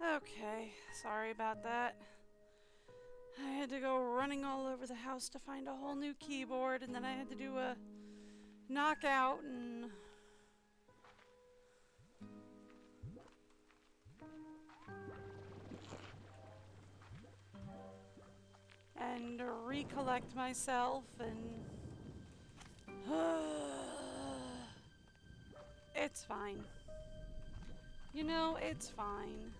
Okay, sorry about that. I had to go running all over the house to find a whole new keyboard, and then I had to do a knockout and recollect myself and it's fine. You know, it's fine.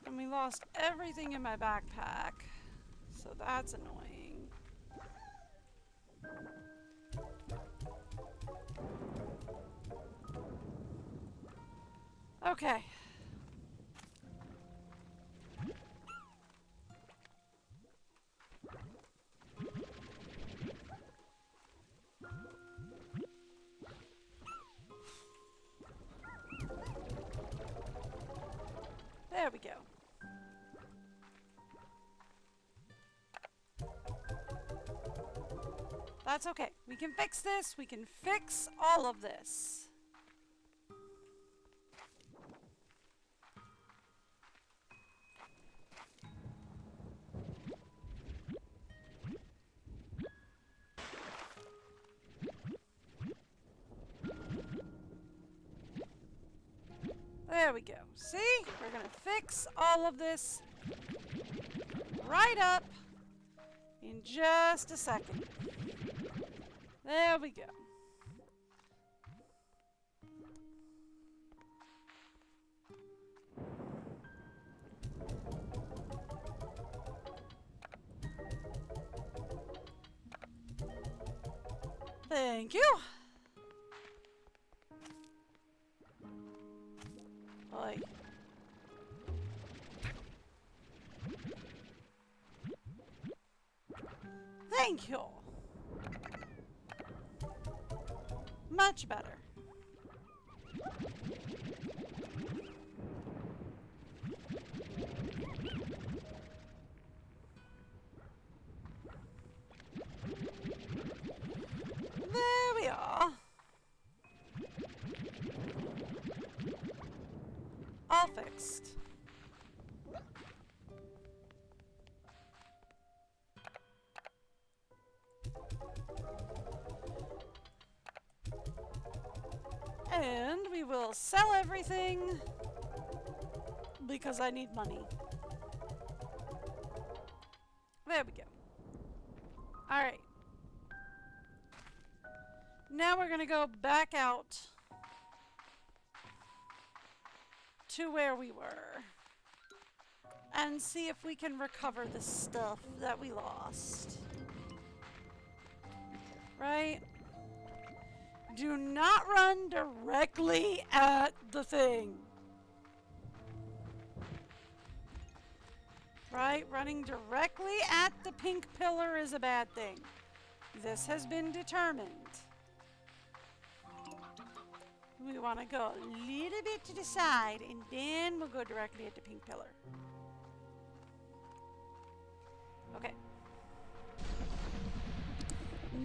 And we lost everything in my backpack, so that's annoying. Okay. There we go. That's okay. We can fix this. We can fix all of this. There we go. See? We're gonna fix all of this right up in just a second. There we go. Thank you. Oi. Thank you. Much better. There we are. All fixed. And we will sell everything because I need money. There we go. Alright. Now we're going to go back out to where we were and see if we can recover the stuff that we lost. Right? Do not run directly at the thing. Right? Running directly at the pink pillar is a bad thing. This has been determined. We want to go a little bit to the side, and then we'll go directly at the pink pillar. Okay.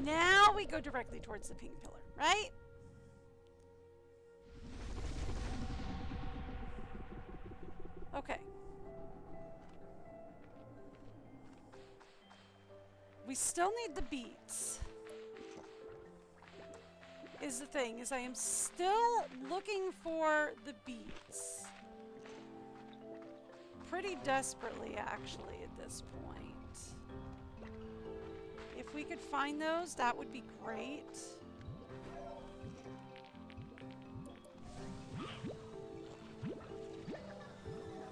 Now we go directly towards the pink pillar, right? Okay. We still need the beats. Is the thing, is I am still looking for the beats. Pretty desperately, actually, at this point. If we could find those, that would be great.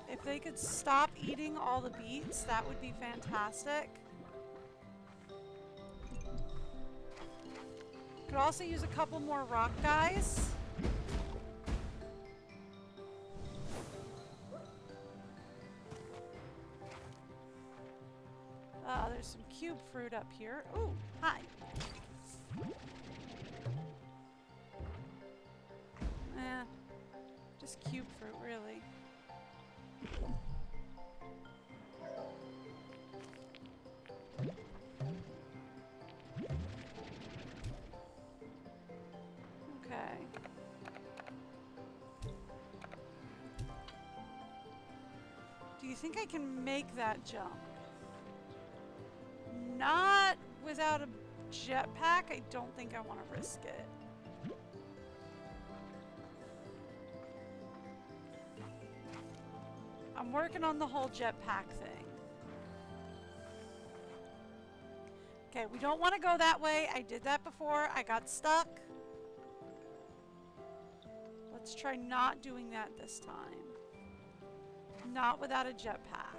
If they could stop eating all the beets, that would be fantastic. Could also use a couple more rock guys. There's some cube fruit up here. Ooh, hi. Just cube fruit, really. Okay. Do you think I can make that jump? Not without a jetpack. I don't think I want to risk it. I'm working on the whole jetpack thing. Okay, we don't want to go that way. I did that before. I got stuck. Let's try not doing that this time. Not without a jetpack.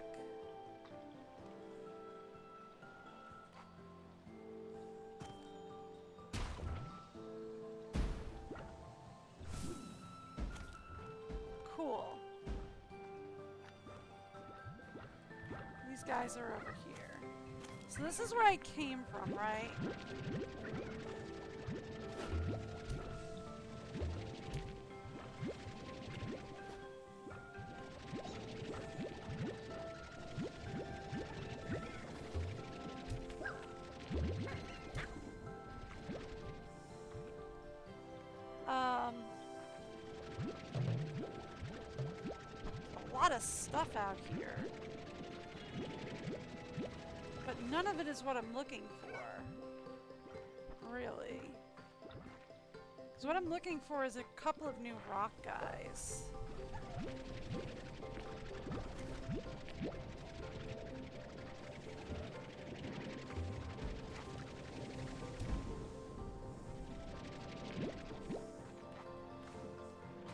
Cool. These guys are over here. So this is where I came from, right? A lot of stuff out here. But none of it is what I'm looking for. Really. Because what I'm looking for is a couple of new rock guys.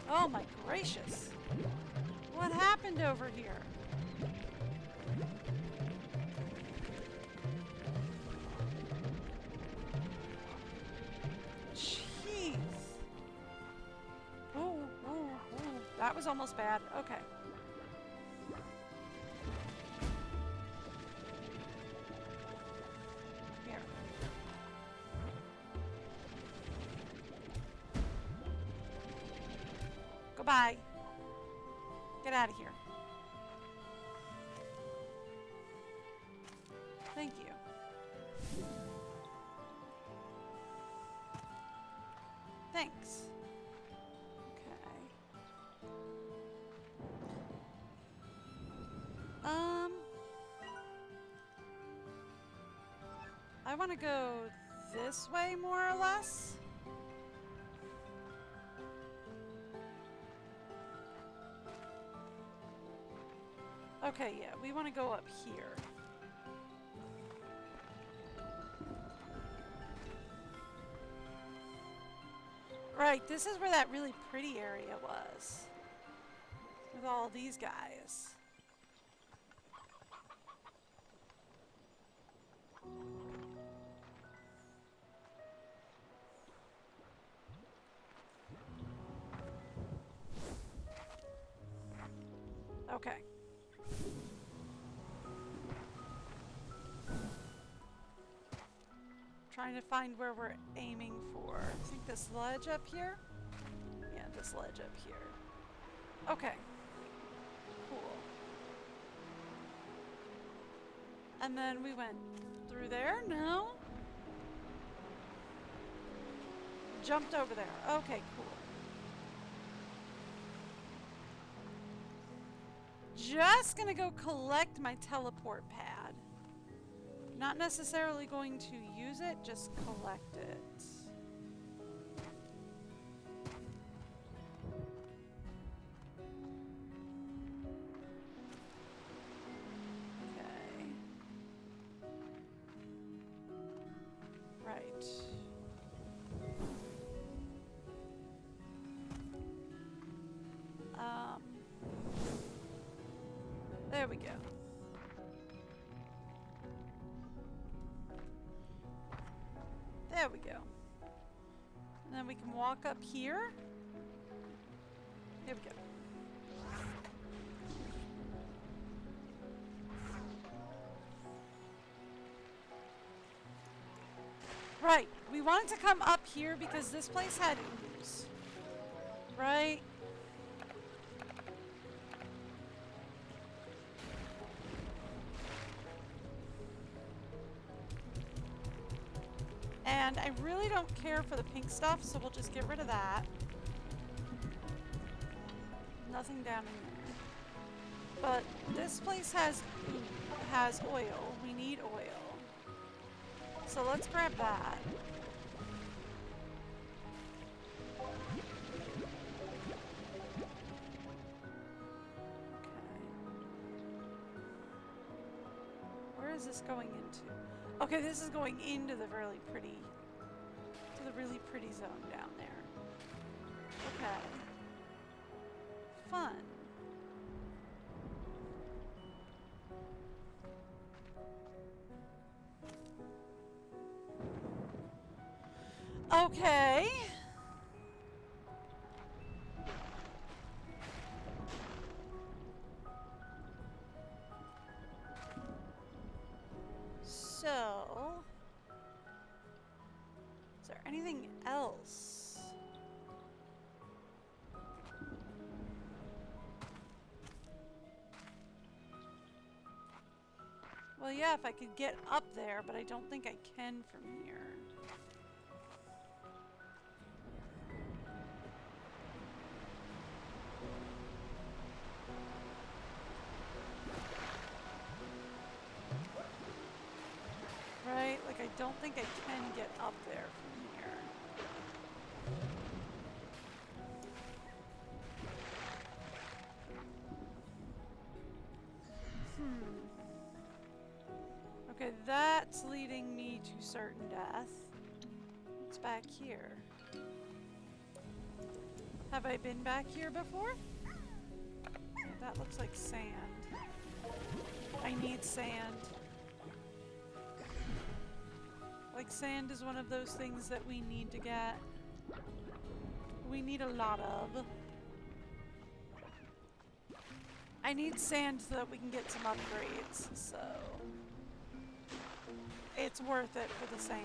Oh my gracious! What happened over here? Jeez! Ooh, ooh, ooh. That was almost bad. Okay. Here. Goodbye. Get out of here. Thank you. Thanks. Okay. I want to go this way more or less. Okay, yeah, we want to go up here. Right, this is where that really pretty area was. With all these guys. Okay. Trying to find where we're aiming for. I think this ledge up here? Yeah, this ledge up here. Okay. Cool. And then we went through there? No? Jumped over there. Okay, cool. Just gonna go collect my teleport pad. Not necessarily going to use it, just collect it. Okay. Right. There we go. There we go. And then we can walk up here. Here we go. Right. We wanted to come up here because this place had ooze. Right? And I really don't care for the pink stuff, so we'll just get rid of that. Nothing down in there. But this place has oil. We need oil. So let's grab that. Where is this going into? Okay, this is going into the really pretty zone down there. Okay. Fun. Okay. So, is there anything else? Well, yeah, if I could get up there, but I don't think I can from here. Right? Like, I don't think I can get up there from here. Okay, that's leading me to certain death. It's back here. Have I been back here before? Yeah, that looks like sand. I need sand. Like, sand is one of those things that we need to get. We need a lot of. I need sand so that we can get some upgrades, so it's worth it for the sand.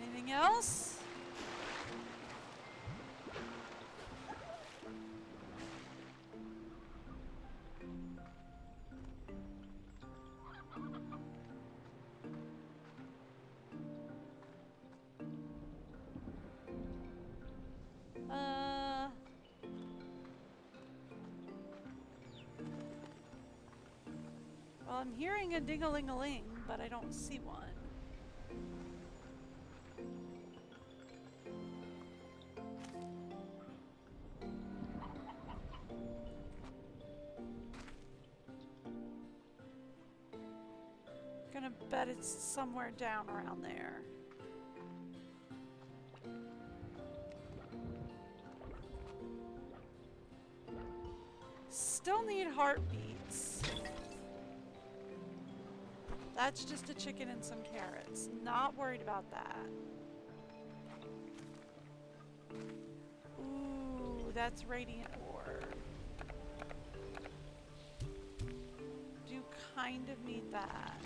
Anything else? Well, I'm hearing a ding-a-ling-a-ling, but I don't see one. Gonna bet it's somewhere down around there. Still need heartbeats. That's just a chicken and some carrots. Not worried about that. Ooh, that's radiant ore. Do kind of need that.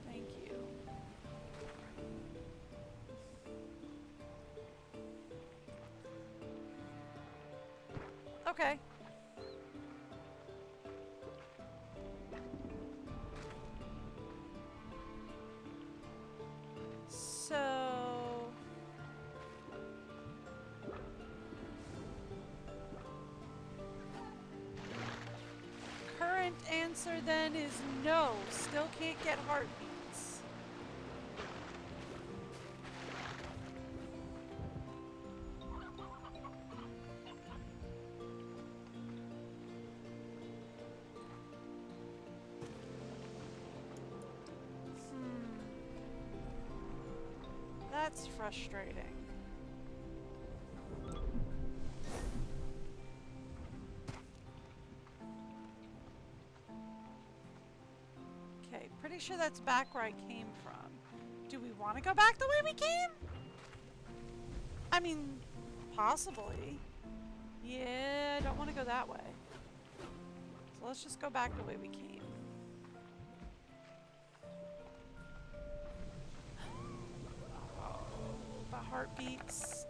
Thank you. Okay. So current answer then is no. Still can't get heartbeats. That's frustrating. Okay, pretty sure that's back where I came from. Do we want to go back the way we came? I mean, possibly. Yeah, I don't want to go that way. So let's just go back the way we came. heartbeats.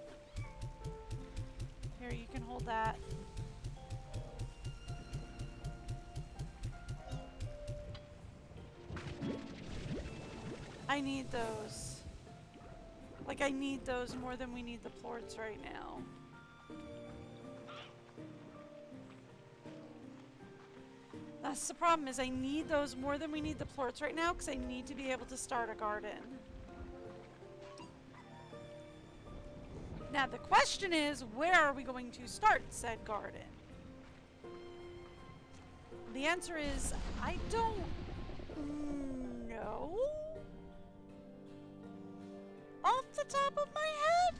Here, you can hold that. I need those. Like, I need those more than we need the plorts right now. That's the problem, is I need those more than we need the plorts right now, because I need to be able to start a garden. Now, the question is, where are we going to start said garden? The answer is, I don't know. Off the top of my head?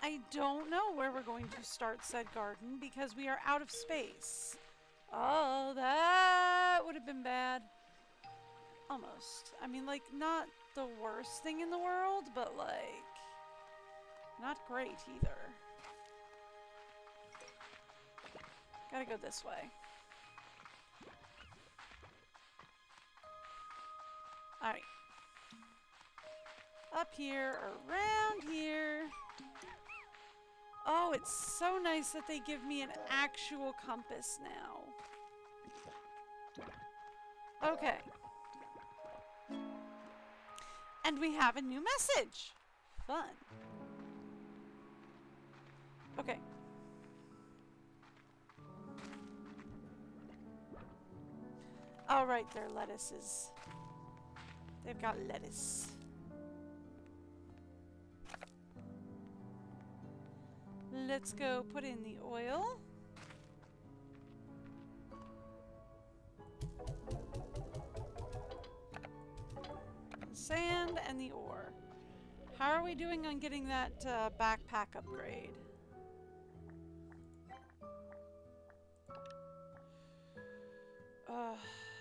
I don't know where we're going to start said garden because we are out of space. Oh, that would have been bad. Almost. I mean, like, not the worst thing in the world, but, like, not great either. Gotta go this way. Alright. Up here, around here. Oh, it's so nice that they give me an actual compass now. Okay. And we have a new message. Fun. Okay. All right, their lettuces. They've got lettuce. Let's go put in the oil. Sand and the ore. How are we doing on getting that backpack upgrade?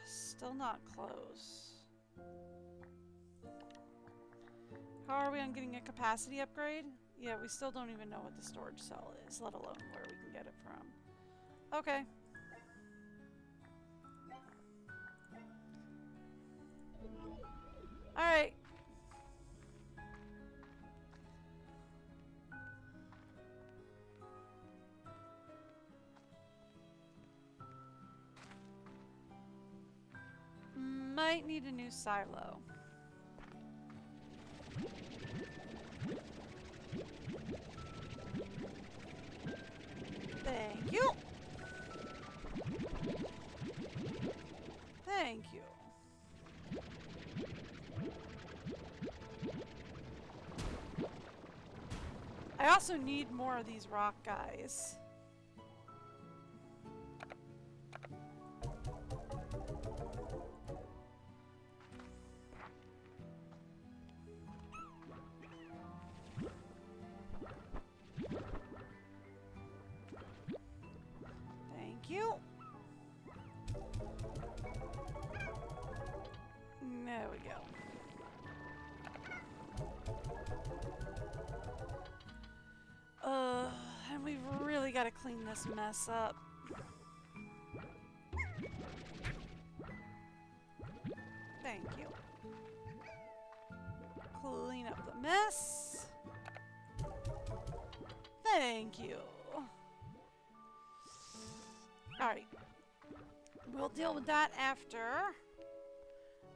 Still not close. How are we on getting a capacity upgrade? Yeah, we still don't even know what the storage cell is, let alone where we can get it from. Okay. Alright. Might need a new silo. Thank you. Thank you. I also need more of these rock guys. Thank you. There we go. And we've really got to clean this mess up. Thank you. Clean up the mess. Thank you. Alright. We'll deal with that after.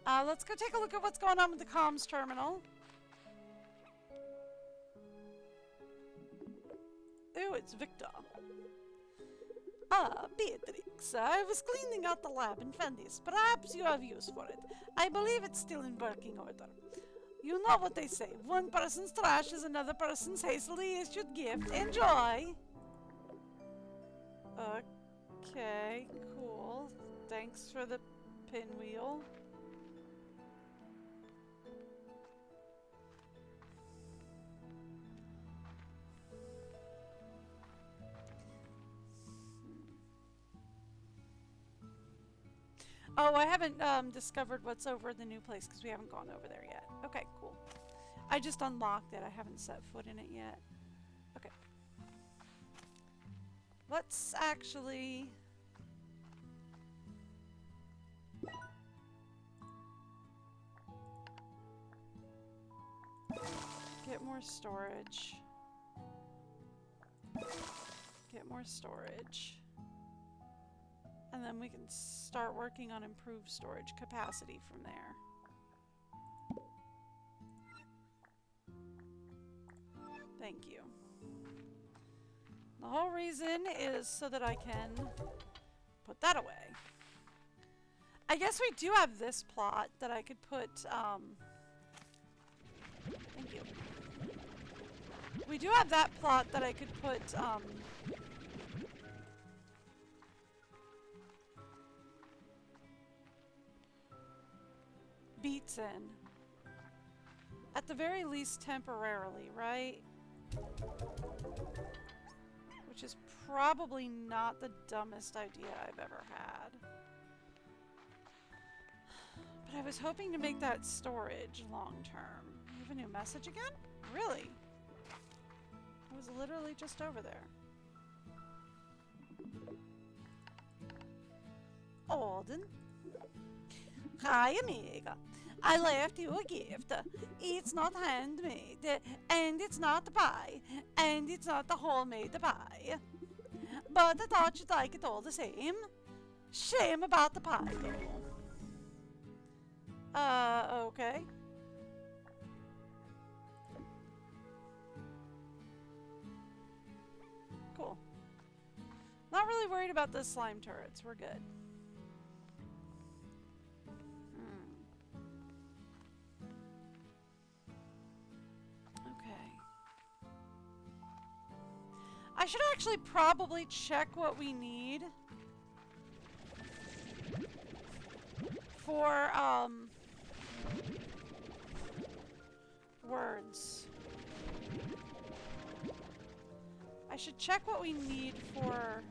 Let's go take a look at what's going on with the comms terminal. Oh, it's Victor. Ah, Beatrix, I was cleaning out the lab and found this. Perhaps you have use for it. I believe it's still in working order. You know what they say. One person's trash is another person's hastily issued gift. Enjoy! Okay, cool. Thanks for the pinwheel. Oh, I haven't discovered what's over the new place because we haven't gone over there yet. Okay, cool. I just unlocked it. I haven't set foot in it yet. Okay. Let's actually... get more storage. Get more storage. And then we can start working on improved storage capacity from there. Thank you. The whole reason is so that I can put that away. I guess we do have this plot that I could put, thank you. We do have that plot that I could put, beets in. At the very least temporarily, right? Which is probably not the dumbest idea I've ever had. But I was hoping to make that storage long term. You have a new message again? Really? I was literally just over there. Alden? Hi, amiga. I left you a gift. It's not handmade, and it's not pie, and it's not the homemade pie. But I thought you'd like it all the same. Shame about the pie, though. Okay. Cool. Not really worried about the slime turrets. We're good. I should actually probably check what we need for, words. I should check what we need for...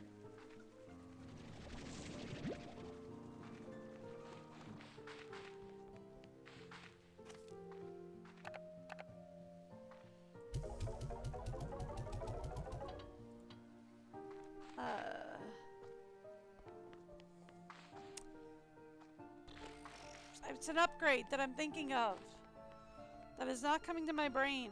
It's an upgrade that I'm thinking of. That is not coming to my brain.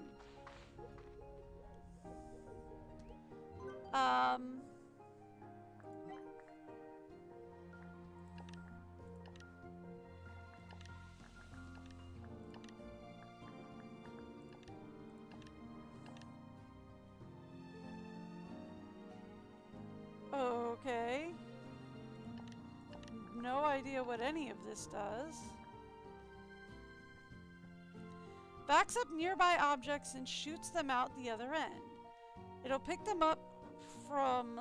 Okay. No idea what any of this does. Backs up nearby objects and shoots them out the other end. It'll pick them up from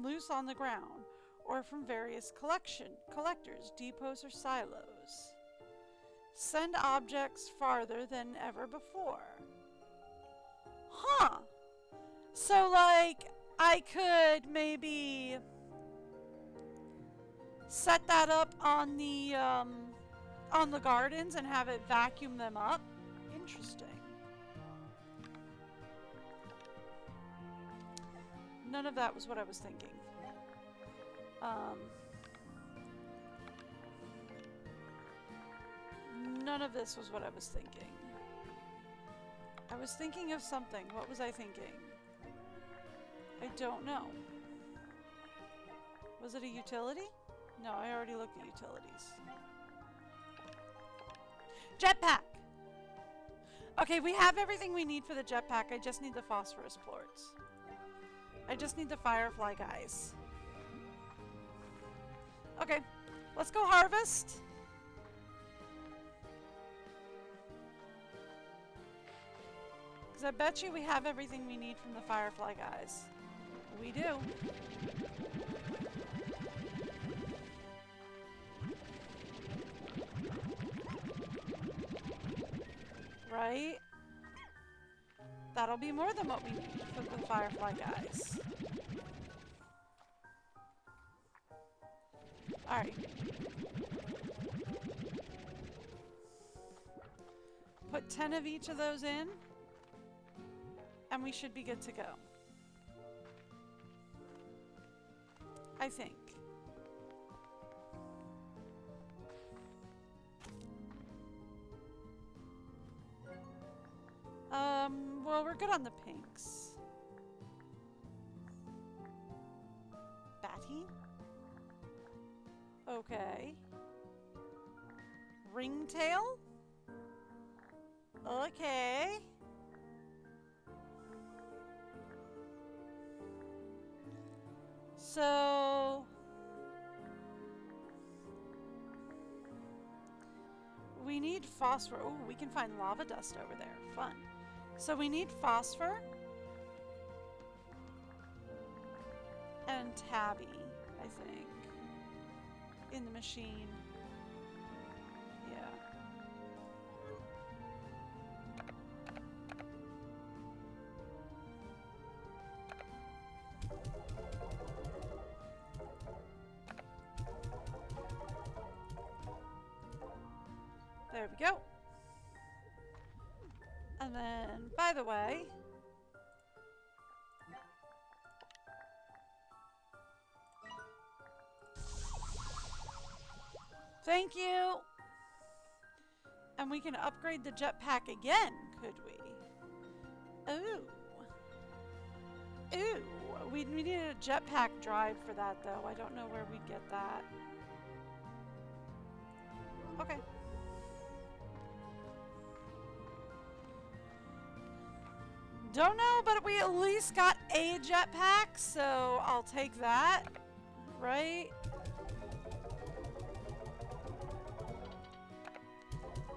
loose on the ground, or from various collectors, depots, or silos. Send objects farther than ever before. Huh. So, like, I could maybe set that up on the gardens and have it vacuum them up. Interesting. None of that was what I was thinking. None of this was what I was thinking. I was thinking of something. What was I thinking? I don't know. Was it a utility? No, I already looked at utilities. Jetpack! Okay, we have everything we need for the jetpack. I just need the phosphorus plorts. I just need the firefly guys. Okay, let's go harvest. Because I bet you we have everything we need from the firefly guys. We do. Right? That'll be more than what we need for the firefly guys. Alright. Put 10 of each of those in, and we should be good to go. I think. Well, we're good on the pinks. Batty? Okay. Ringtail? Okay. So... we need phosphor. Oh, we can find lava dust over there. Fun. So we need phosphor and tabby, I think, in the machine. Yeah. There we go. And then, by the way, thank you. And we can upgrade the jetpack again, could we? Ooh. Ooh. We needed a jetpack drive for that, though. I don't know where we'd get that. Okay. Don't know, but we at least got a jetpack, so I'll take that. Right?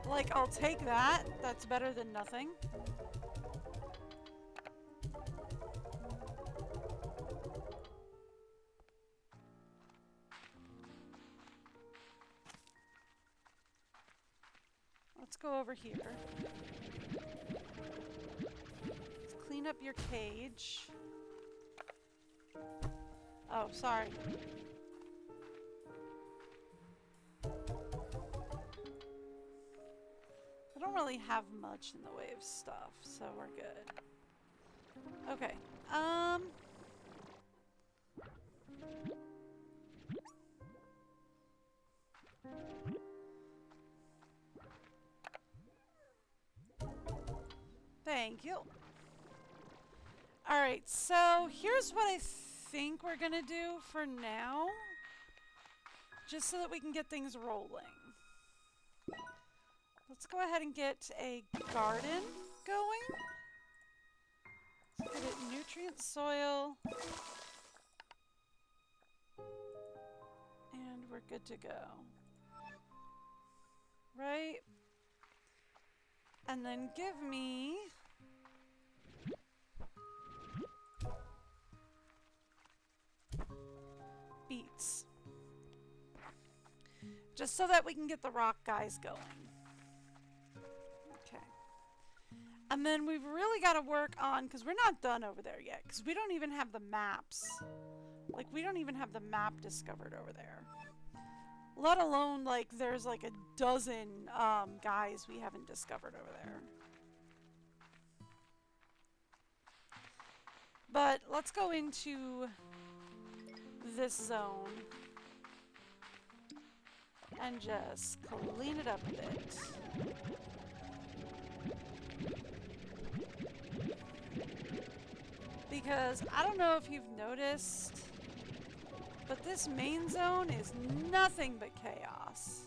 Like, I'll take that. That's better than nothing. Let's go over here. Let's clean up your cage. Oh, sorry. I don't really have much in the way of stuff, so we're good. Okay. Thank you. Alright, so here's what I think we're gonna do for now. Just so that we can get things rolling. Let's go ahead and get a garden going. Let's get it nutrient soil. And we're good to go. Right? And then give me... beets. Just so that we can get the rock guys going. Okay. And then we've really got to work on, because we're not done over there yet, because we don't even have the maps. Like, we don't even have the map discovered over there. Let alone, like, there's like a dozen guys we haven't discovered over there. But let's go into this zone and just clean it up a bit. Because I don't know if you've noticed, but this main zone is nothing but chaos.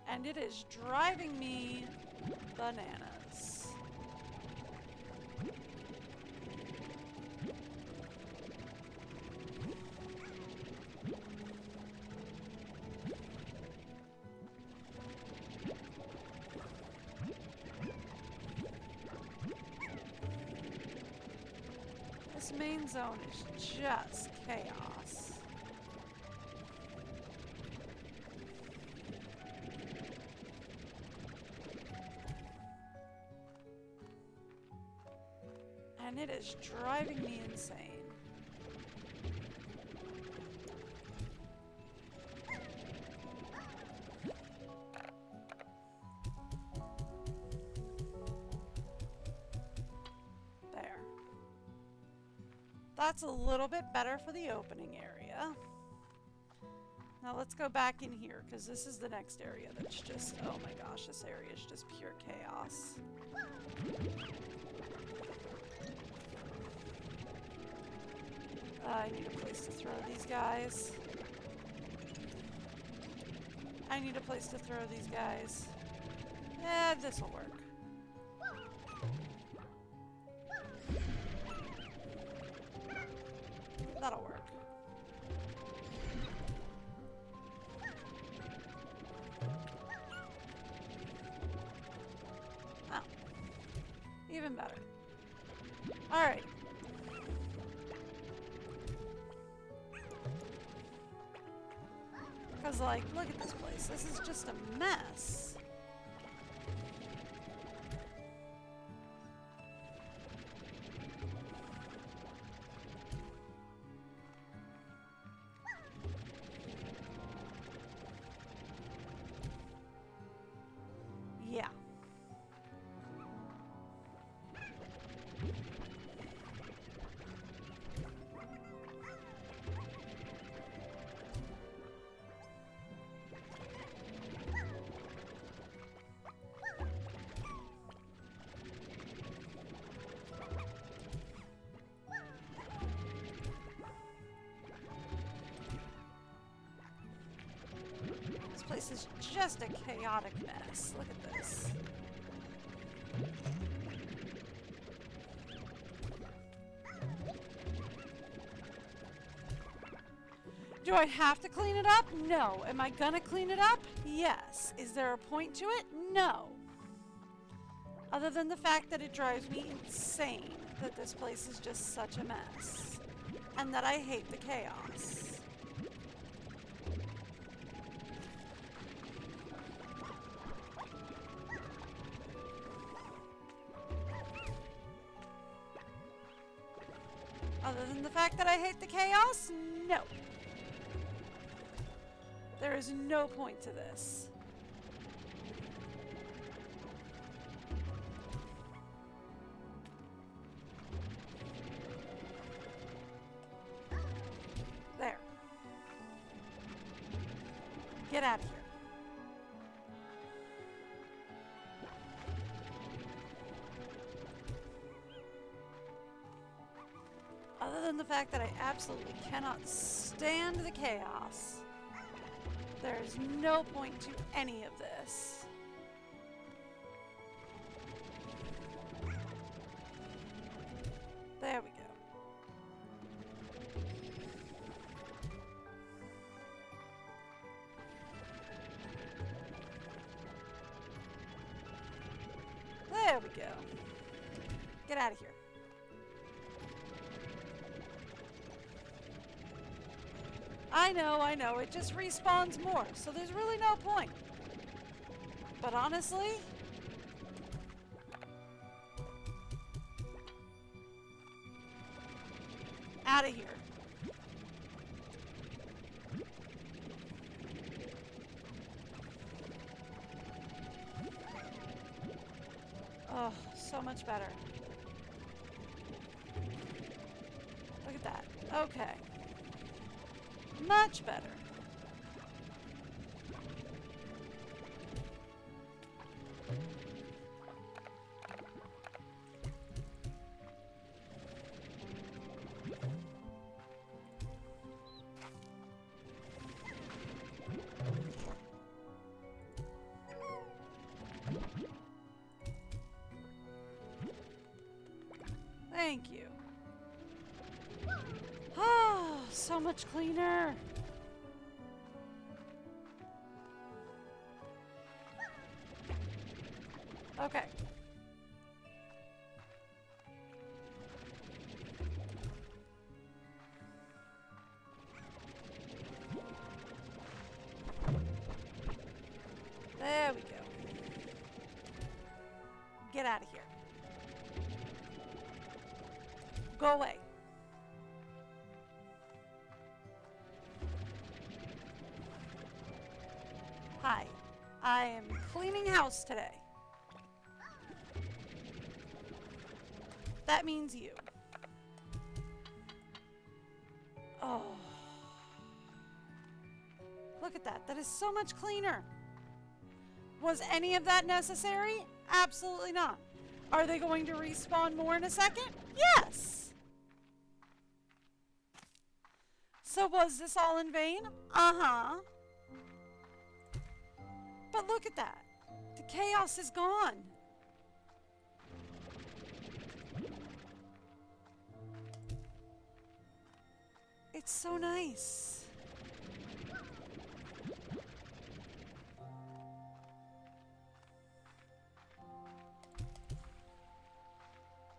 And it is driving me bananas. This main zone is just chaos. And it is driving me insane. That's a little bit better for the opening area. Now let's go back in here, because this is the next area that's just, oh my gosh, this area is just pure chaos. I need a place to throw these guys. I need a place to throw these guys. This'll work. That'll work. Oh. Even better. Alright. Because, like, look at this place. This is just a mess. Yeah. This place is just a chaotic mess. Look at this. Do I have to clean it up? No. Am I gonna clean it up? Yes. Is there a point to it? No. Other than the fact that it drives me insane that this place is just such a mess. And that I hate the chaos. Other than the fact that I hate the chaos? No. There is no point to this. There. Get out of here. Other than the fact that I absolutely cannot stand the chaos, there is no point to any of this. There we go. There we go. Get out of here. I know, it just respawns more, so there's really no point. But honestly, out of here. Oh, so much better. Look at that. Okay. Much better. Thank you. Oh, so much cleaner. Okay. There we go. Get out of here. Go away. Hi. I am cleaning house today. That means you. Oh. Look at that. That is so much cleaner. Was any of that necessary? Absolutely not. Are they going to respawn more in a second? Yes! So was this all in vain? Uh-huh. But look at that. The chaos is gone. It's so nice.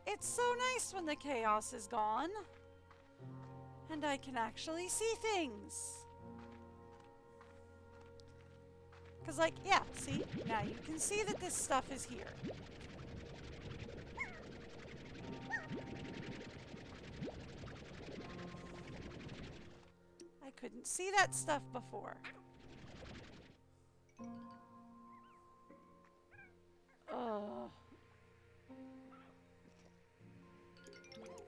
It's so nice when the chaos is gone. And I can actually see things. Because, like, yeah, see? Now you can see that this stuff is here. I couldn't see that stuff before. Ugh.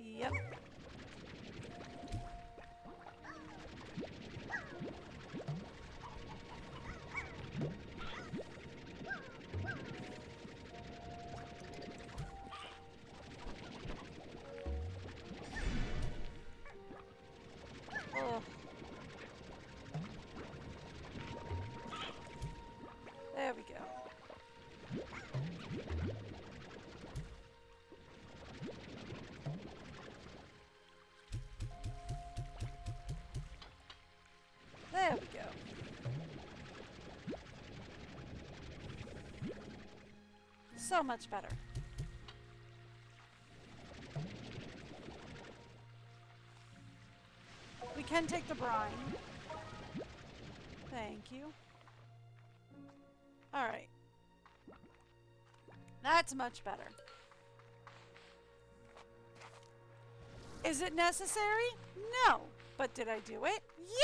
Yep. Ugh. There we go. There we go. So much better. We can take the brine. Thank you. Alright. That's much better. Is it necessary? No. But did I do it?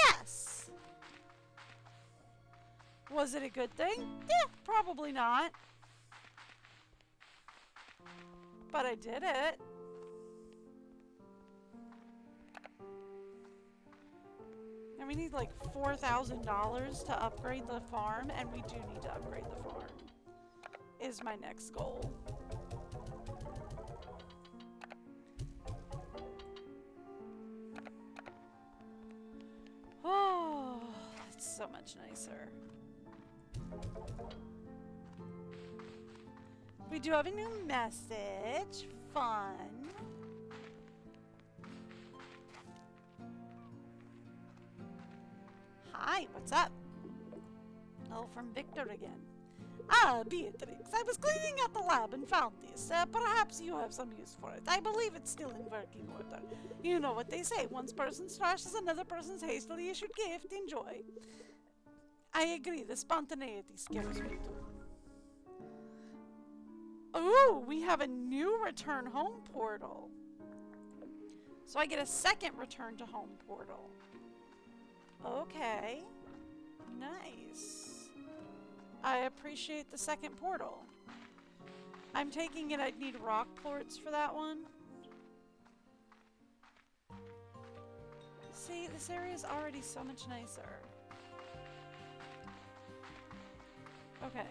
Yes! Was it a good thing? Yeah, probably not. But I did it. And we need like $4,000 to upgrade the farm, and we do need to upgrade the farm. Is my next goal. Oh, it's so much nicer. We do have a new message. Fun. Hi, what's up? Oh, from Victor again. Ah, Beatrix, I was cleaning out the lab and found this. Perhaps you have some use for it. I believe it's still in working order. You know what they say, one person's trash is another person's hastily issued gift. Enjoy. I agree, the spontaneity scares me too. Ooh, we have a new return home portal. So I get a second return to home portal. Okay. Nice. I appreciate the second portal. I'm taking it I'd need rock plorts for that one. See, this area is already so much nicer. Okay.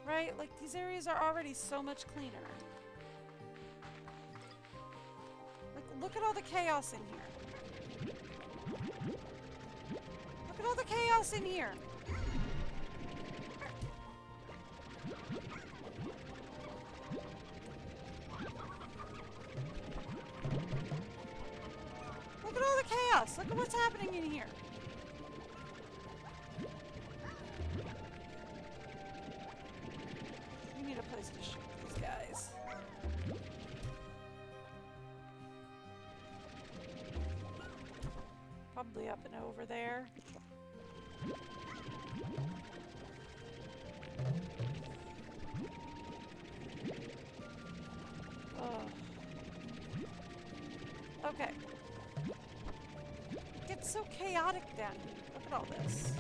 Right? Like, these areas are already so much cleaner. Like, look at all the chaos in here. Look at all the chaos in here. Look at all the chaos. Look at what's happening in here. We need a place to shoot these guys. Probably up and over there. Oh. Okay. It gets so chaotic down here. Look at all this.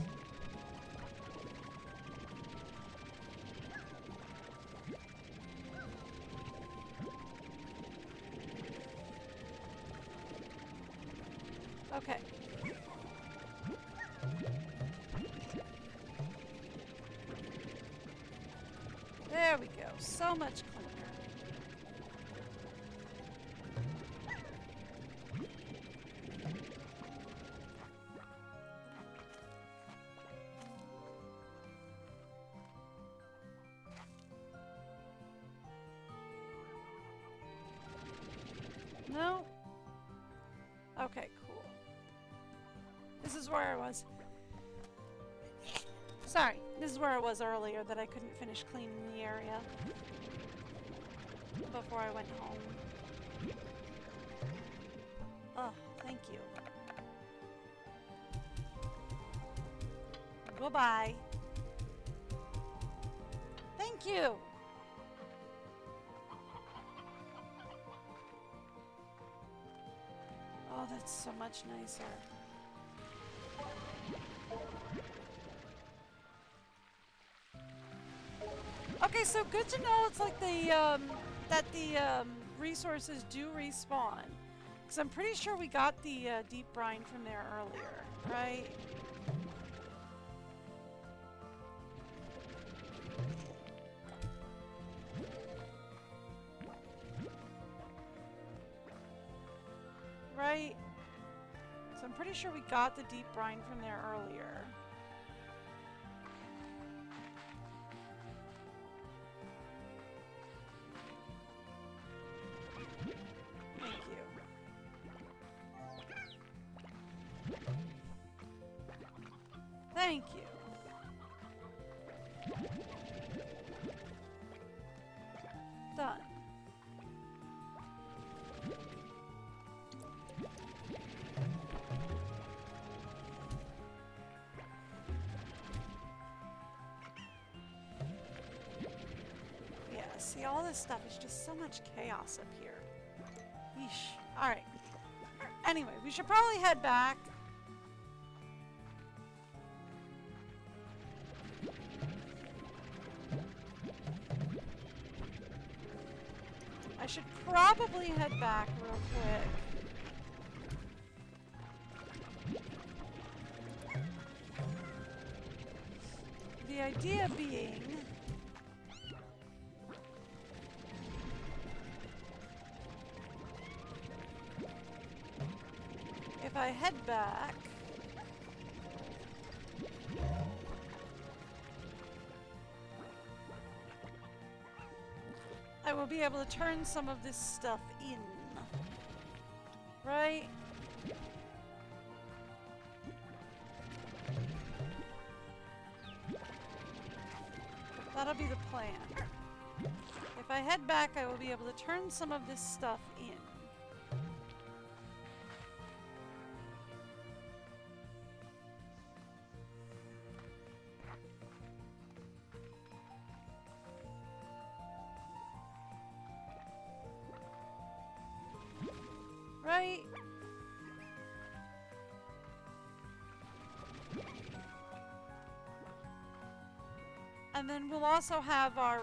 There we go. So much cleaner. No? Okay, cool. This is where I was. Sorry, this is where I was earlier that I couldn't finish cleaning the area before I went home. Oh, thank you. Goodbye. Thank you. Oh, that's so much nicer. Okay, so good to know it's like the, that the, resources do respawn. Because I'm pretty sure we got the, deep brine from there earlier, right? Right? So I'm pretty sure we got the deep brine from there earlier. Thank you. Done. Yeah, see, all this stuff is just so much chaos up here. Yeesh. Alright. Anyway, we should probably head back. I should probably head back real quick. The idea being... if I head back... I will be able to turn some of this stuff in. Right? That'll be the plan. If I head back, I will be able to turn some of this stuff in. Right? And then we'll also have our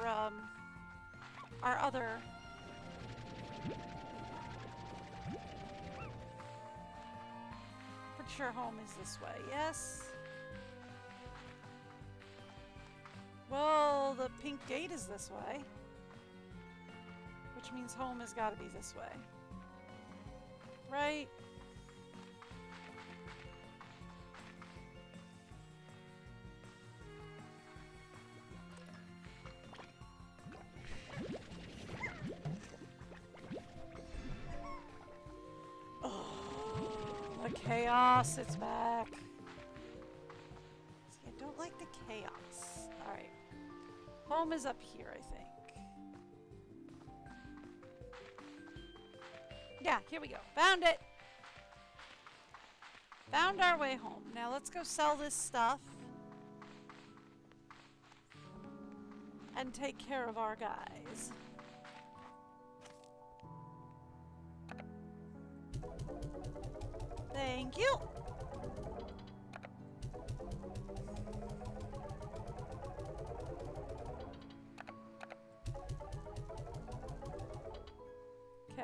other pretty sure home is this way, yes? Well, the pink gate is this way. Which means home has got to be this way. Right? Oh, the chaos, it's back. See, I don't like the chaos. Alright. Home is up here, I think. Yeah, here we go. Found it! Found our way home. Now let's go sell this stuff. And take care of our guys. Thank you! Okay.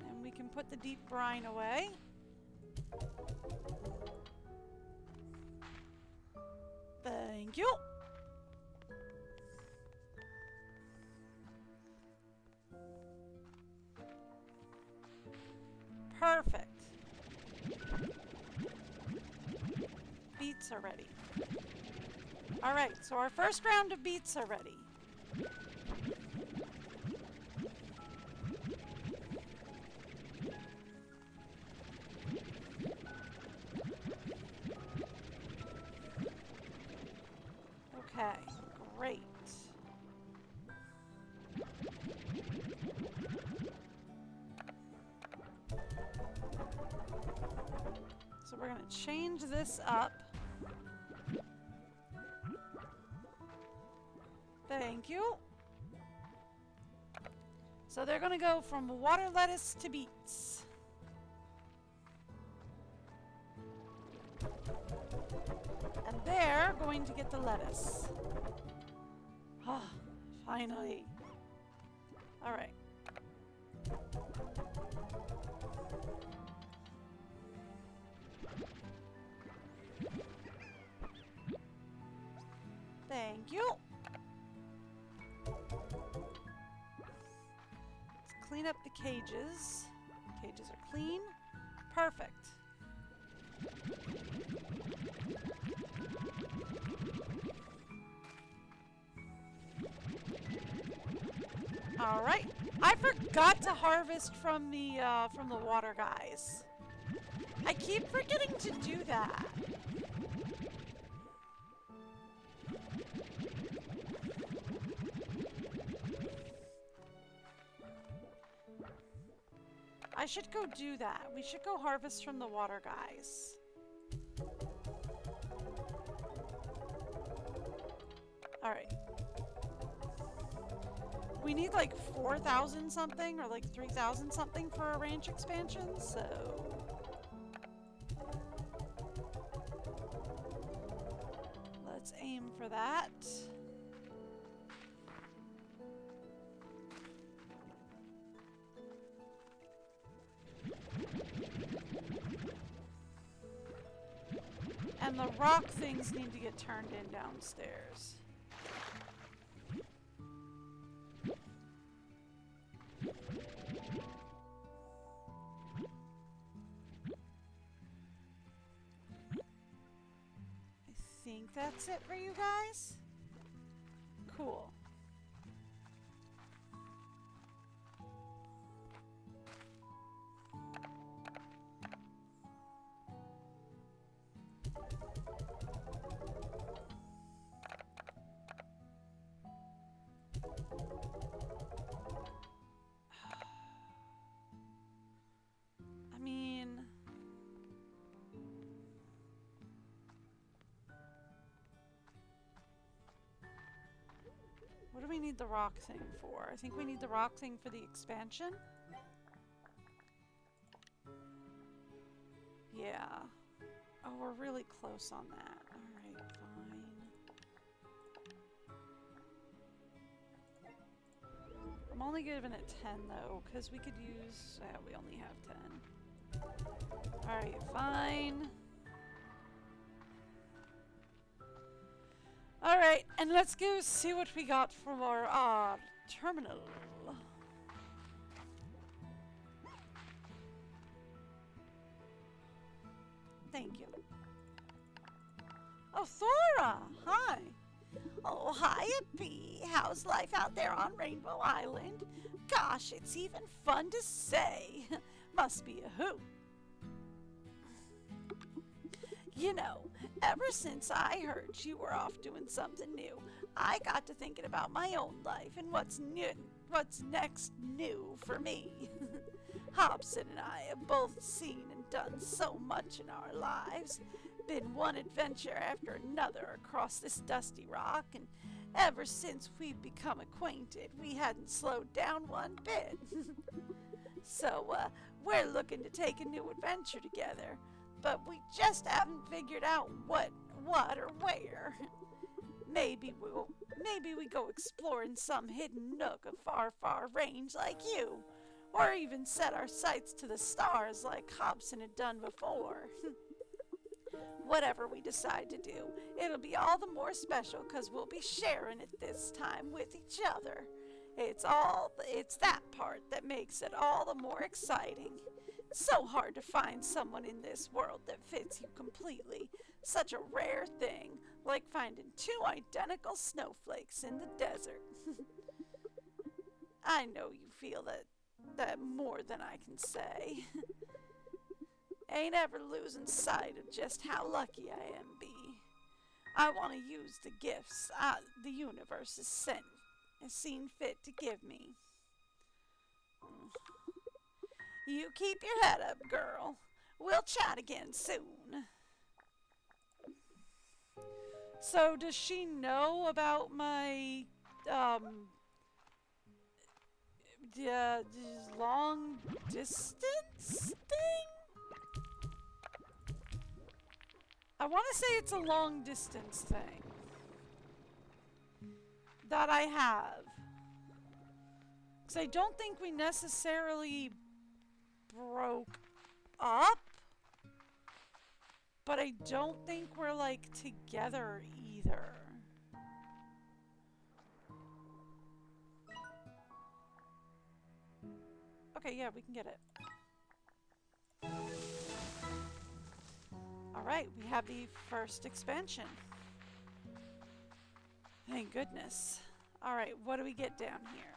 And we can put the deep brine away. Thank you! Perfect. Beets are ready. Alright, so our first round of beets are ready. Okay, great. So we're going to change this up. Thank you. So they're going to go from water lettuce to beets. And they're going to get the lettuce. Ah, finally. All right. Thank you. Let's clean up the cages. Cages are clean. Perfect. All right. I forgot to harvest from the water guys. I keep forgetting to do that. I should go do that. We should go harvest from the water guys. All right. We need like 4,000 something or like 3,000 something for our ranch expansion, so... let's aim for that. And the rock things need to get turned in downstairs. I think that's it for you guys. Cool. I mean... what do we need the rock thing for? I think we need the rock thing for the expansion. Yeah. Oh, we're really close on that. Alright, fine. I'm only giving it 10 though, because we could use... we only have 10. Alright, fine. Alright, and let's go see what we got from our terminal. Thank you. Oh, Thora! Hi! Oh, hiya, Bee. How's life out there on Rainbow Island? Gosh, it's even fun to say. Must be a hoot. You know, ever since I heard you were off doing something new, I got to thinking about my own life and what's next new for me. Hobson and I have both seen and done so much in our lives. Been one adventure after another across this dusty rock, and ever since we've become acquainted, we hadn't slowed down one bit. So, we're looking to take a new adventure together, but we just haven't figured out what or where. Maybe we go exploring some hidden nook of far range like you, or even set our sights to the stars like Hobson had done before. Whatever we decide to do, it'll be all the more special because we'll be sharing it this time with each other. It's that part that makes it all the more exciting. So hard to find someone in this world that fits you completely. Such a rare thing, like finding two identical snowflakes in the desert. I know you feel that more than I can say. Ain't ever losing sight of just how lucky I am, B. I want to use the gifts the universe has seen fit to give me. You keep your head up, girl. We'll chat again soon. So, does she know about my, long distance thing? I want to say it's a long distance thing that I have. Because I don't think we necessarily broke up, but I don't think we're like together either. Okay, yeah, we can get it. Alright, we have the first expansion. Thank goodness. Alright, what do we get down here?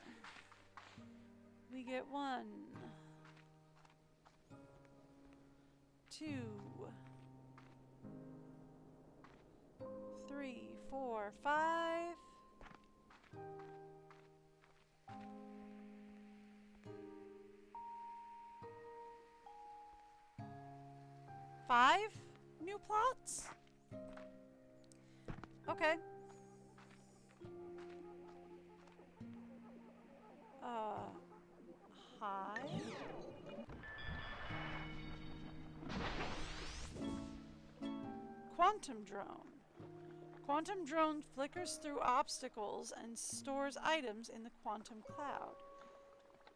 We get 1, 2, 3, 4, 5. 5 new plots? Okay. Hi. Quantum drone. Quantum drone flickers through obstacles and stores items in the quantum cloud.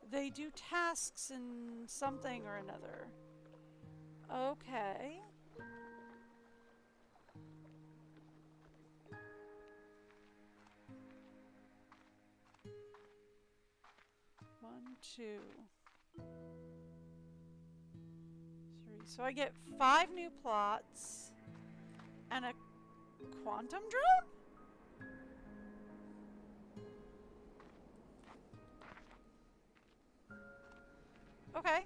They do tasks in something or another. Okay. One, 2, 3. So I get 5 new plots and a quantum drone? Okay.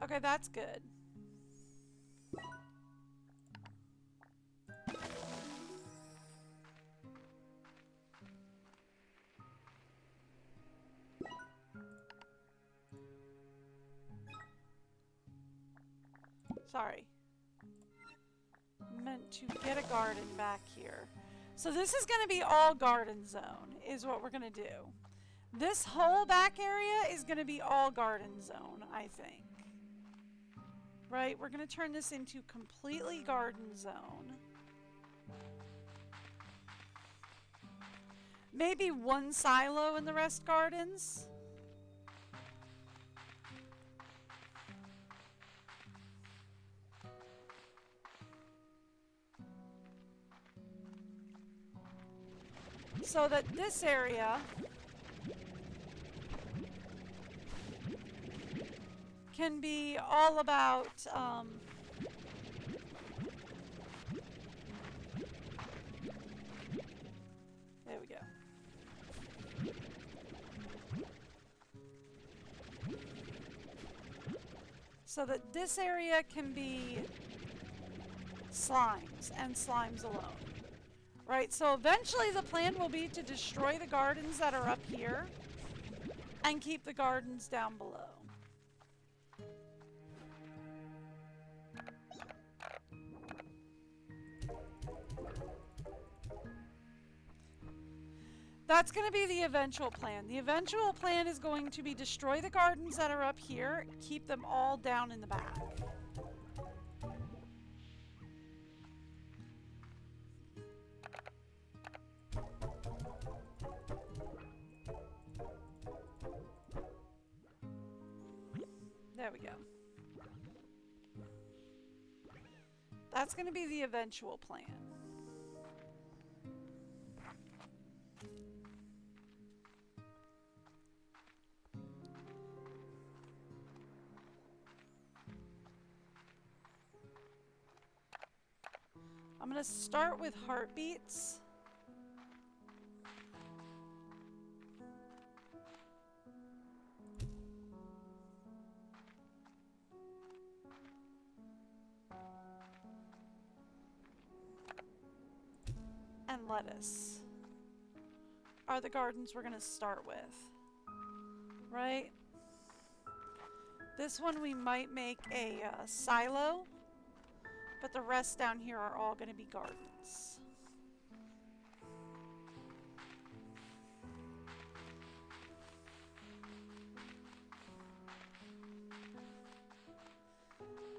Okay, that's good. Sorry. Meant to get a garden back here. So this is going to be all garden zone, is what we're going to do. This whole back area is going to be all garden zone, I think. Right? We're going to turn this into completely garden zone. Maybe 1 silo and the rest gardens. So that this area can be all about there we go. So that this area can be slimes and slimes alone. Right, so eventually the plan will be to destroy the gardens that are up here and keep the gardens down below. That's going to be the eventual plan. The eventual plan is going to be destroy the gardens that are up here, keep them all down in the back. There we go. That's going to be the eventual plan. I'm going to start with heartbeats. And lettuce are the gardens we're going to start with. Right? This one we might make a silo, but the rest down here are all going to be gardens.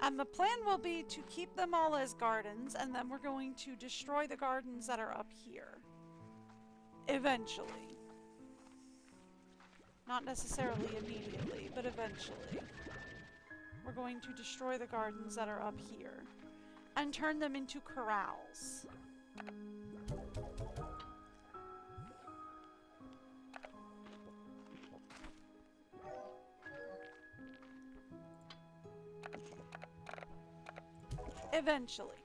And the plan will be to keep them all as gardens, and then we're going to destroy the gardens that are up here. Eventually. Not necessarily immediately, but eventually. We're going to destroy the gardens that are up here and turn them into corrals. Eventually.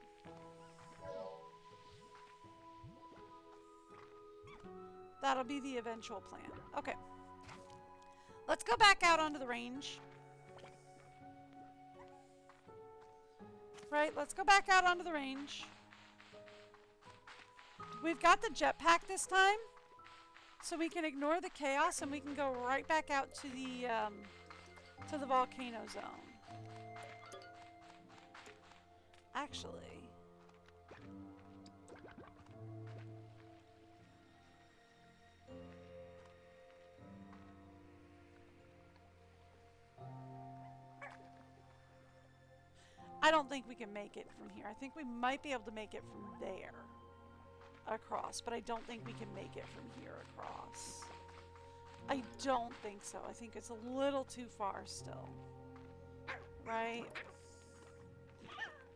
That'll be the eventual plan. Okay. Let's go back out onto the range. Right, let's go back out onto the range. We've got the jetpack this time, so we can ignore the chaos and we can go right back out to the volcano zone. Actually, I don't think we can make it from here. I think we might be able to make it from there across, but I don't think we can make it from here across. I don't think so. I think it's a little too far still. Right?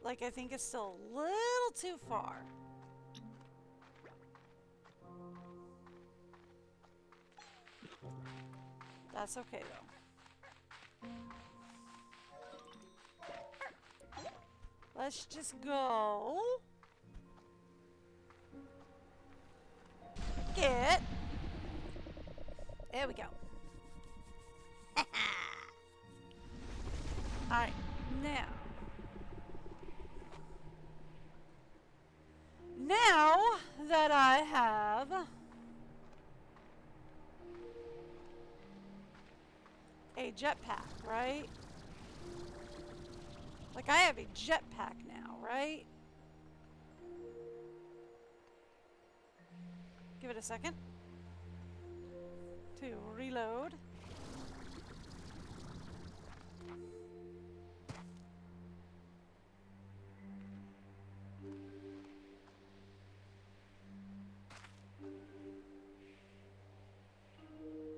Like, I think it's still a little too far. That's okay, though. Let's just go. Get. There we go. Alright, now. Now that I have a jetpack, right? Like, I have a jetpack now, right? Give it a second to reload.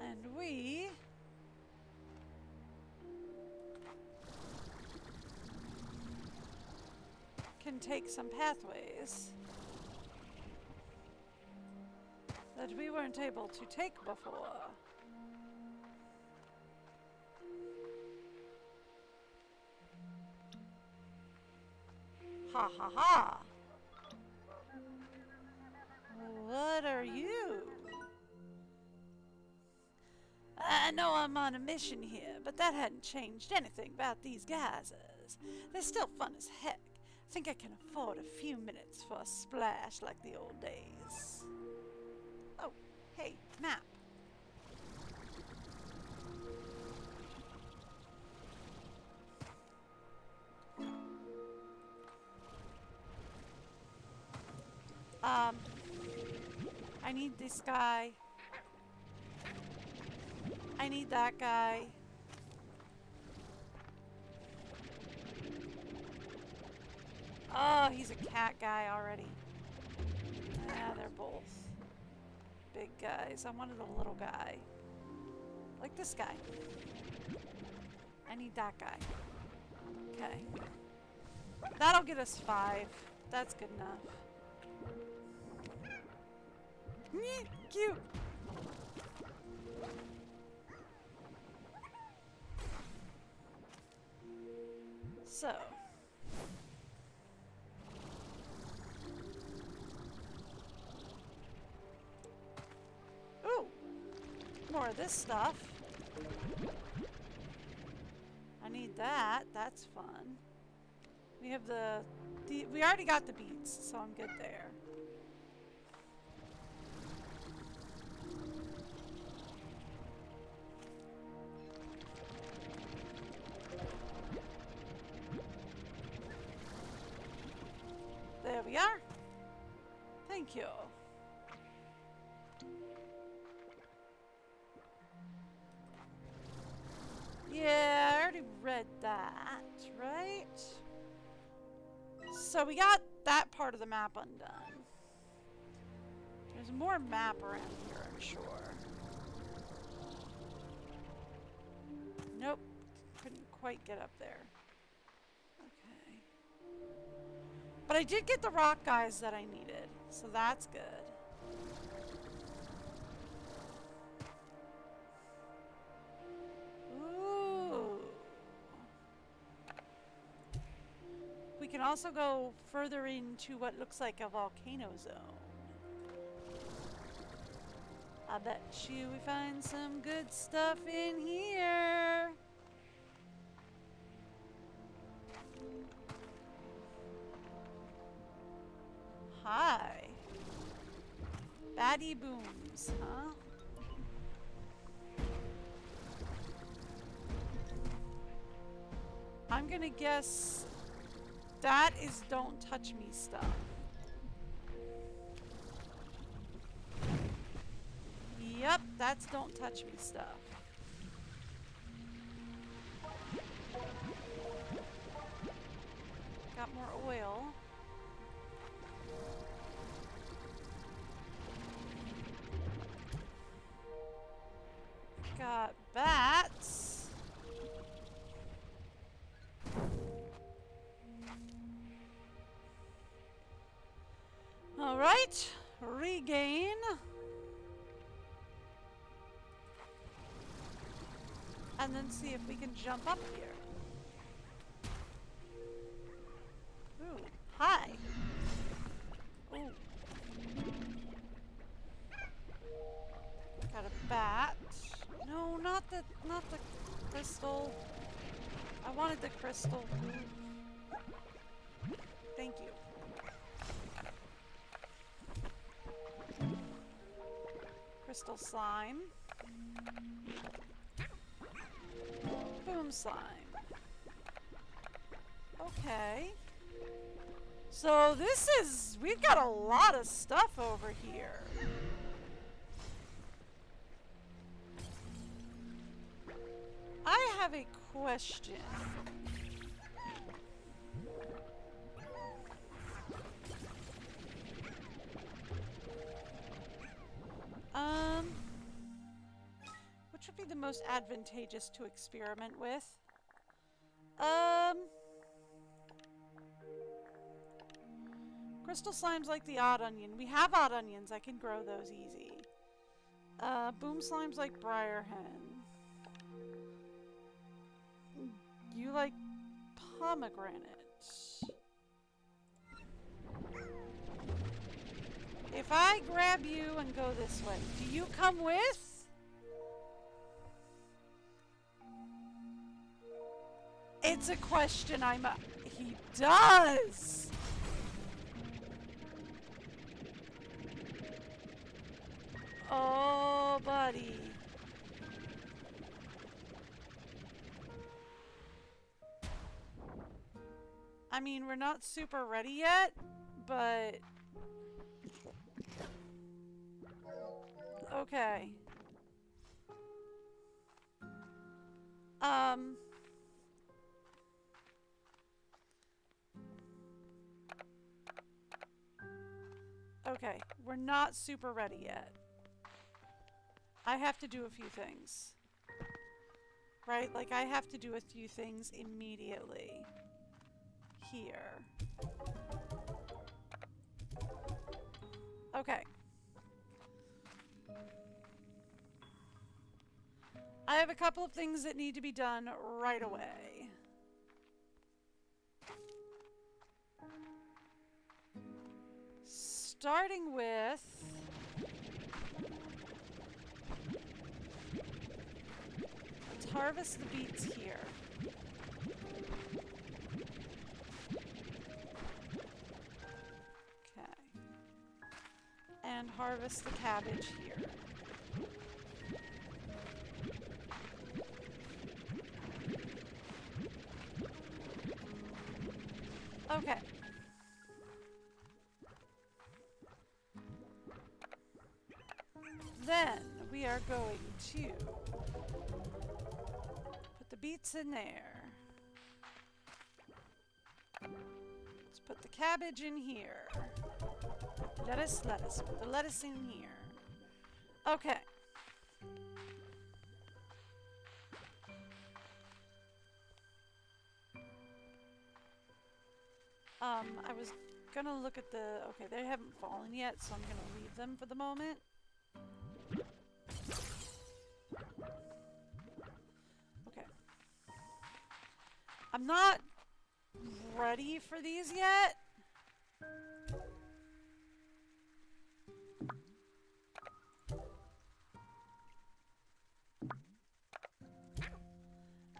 And we can take some pathways that we weren't able to take before. Ha ha ha! What are you? I know I'm on a mission here, but that hadn't changed anything about these geysers. They're still fun as heck. I think I can afford a few minutes for a splash like the old days. Oh, hey, map. I need this guy. I need that guy. Oh, he's a cat guy already. Yeah, they're both big guys. I wanted a little guy. Like this guy. I need that guy. Okay. That'll get us 5. That's good enough. Cute. So. More of this stuff. I need that. That's fun. We have we already got the beets, so I'm good there. There we are. Thank you. Yeah, I already read that, right? So we got that part of the map undone. There's more map around here, I'm sure. Nope. Couldn't quite get up there. Okay. But I did get the rock guys that I needed, so that's good. Ooh. We can also go further into what looks like a volcano zone. I bet you we find some good stuff in here. Hi. Batty booms, huh? I'm gonna guess that is don't touch me stuff. Yep, that's don't touch me stuff. Got more oil. Got bats. All right, regain. And then see if we can jump up here. Ooh, hi. Ooh. Got a bat. No, not the crystal. I wanted the crystal. Thank you. Crystal slime. Boom slime. Okay. So we've got a lot of stuff over here. I have a question. Which would be the most advantageous to experiment with? Crystal slimes like the odd onion. We have odd onions. I can grow those easy. Boom slimes like briar hen. You like pomegranate. If I grab you and go this way, do you come with? It's a question he does! Oh, buddy. I mean, we're not super ready yet, but... Okay. Okay, we're not super ready yet. I have to do a few things. Right? Like, I have to do a few things immediately. Here. Okay. I have a couple of things that need to be done right away. Starting with... harvest the beets here. Okay. And harvest the cabbage here. Okay. Then we are going to put the beets in there. Let's put the cabbage in here. Lettuce. Put the lettuce in here. Okay. I was gonna look at the... Okay, they haven't fallen yet, so I'm gonna leave them for the moment. Okay. I'm not ready for these yet.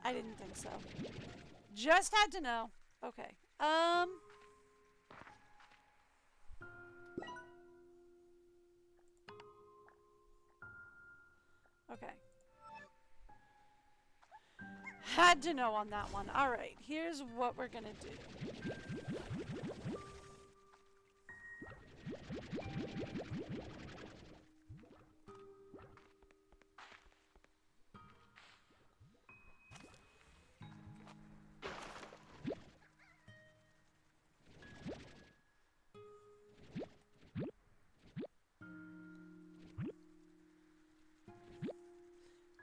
I didn't think so. Just had to know. Okay. Okay. Had to know on that one. Alright, here's what we're gonna do.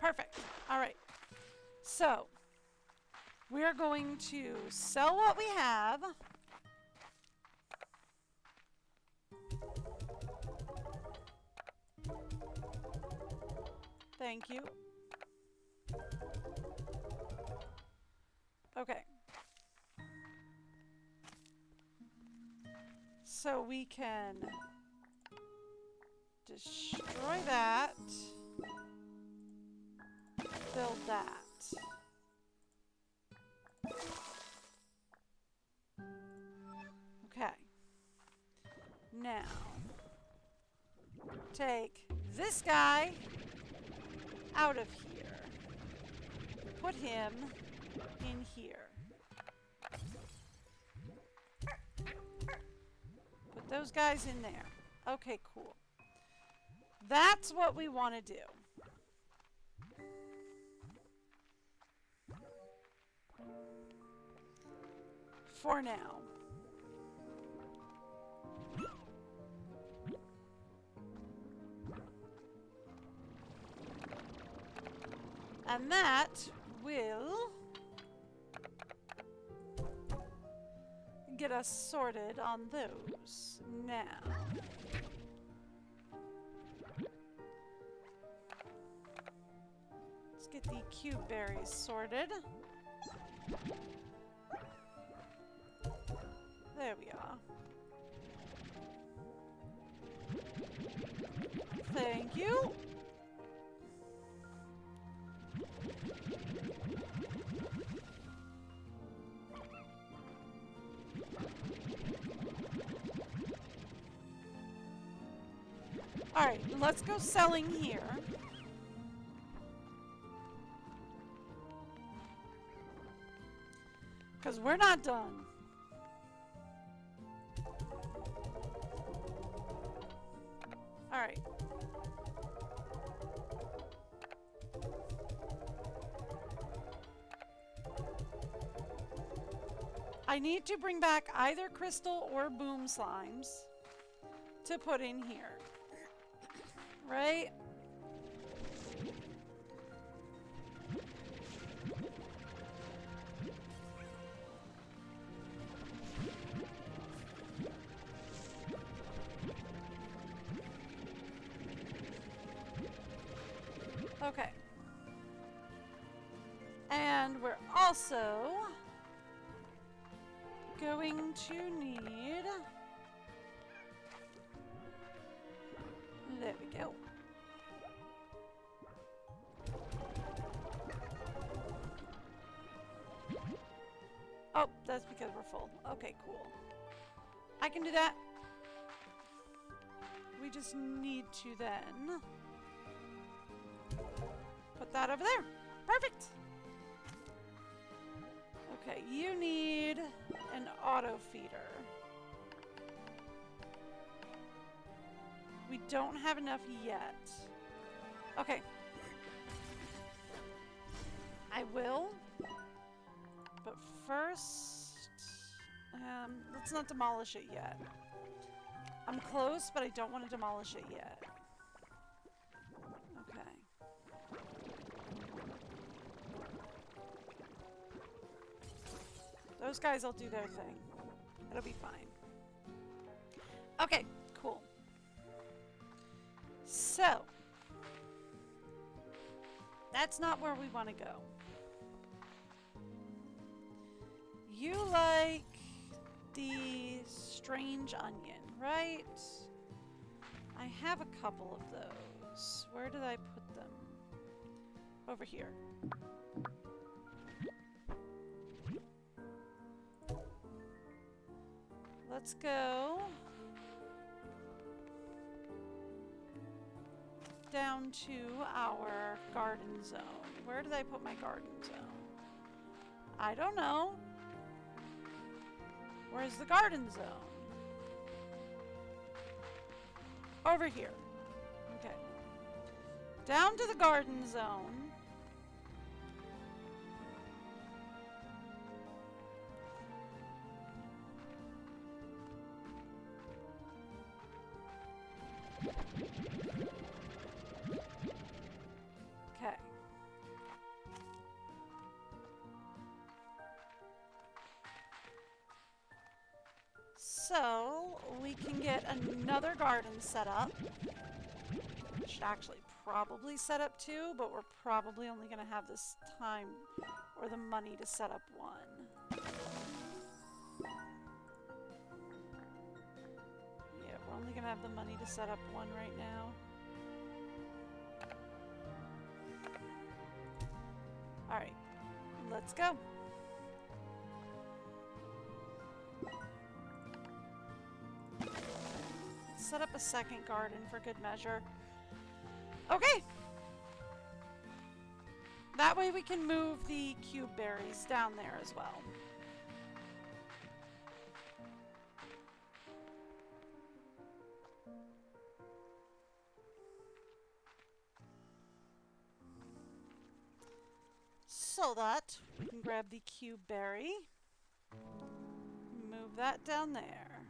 Perfect. Alright. So, we're going to sell what we have. Thank you. Okay. So we can destroy that. Build that. Okay. Now, take this guy out of here. Put him in here. Put those guys in there. Okay, cool. That's what we want to do. For now. And that will get us sorted on those. Now, let's get the cube berries sorted. There we are. Thank you. Alright, let's go selling here. Because we're not done. Alright. I need to bring back either crystal or boom slimes to put in here. Right? Okay. And we're also going to need... There we go. Oh, that's because we're full. Okay, cool. I can do that. We just need to then put that over there. Perfect. Okay, you need an auto feeder. We don't have enough yet. Okay. I will. But first, let's not demolish it yet. I'm close, but I don't want to demolish it yet. Okay. Those guys will do their thing. It'll be fine. Okay, cool. So, that's not where we want to go. You like the strange onion, right? I have a couple of those. Where did I put them? Over here. Let's go down to our garden zone. Where did I put my garden zone? I don't know. Where's the garden zone? Over here. Okay. Down to the garden zone. Okay. So, we can get another garden set up. Should actually probably set up two, but we're probably only going to have this time or the money to set up one. Yeah, we're only going to have the money to set up one right now. Alright, let's go. Set up a second garden for good measure. Okay. That way we can move the cube berries down there as well. So that we can grab the cube berry. Move that down there.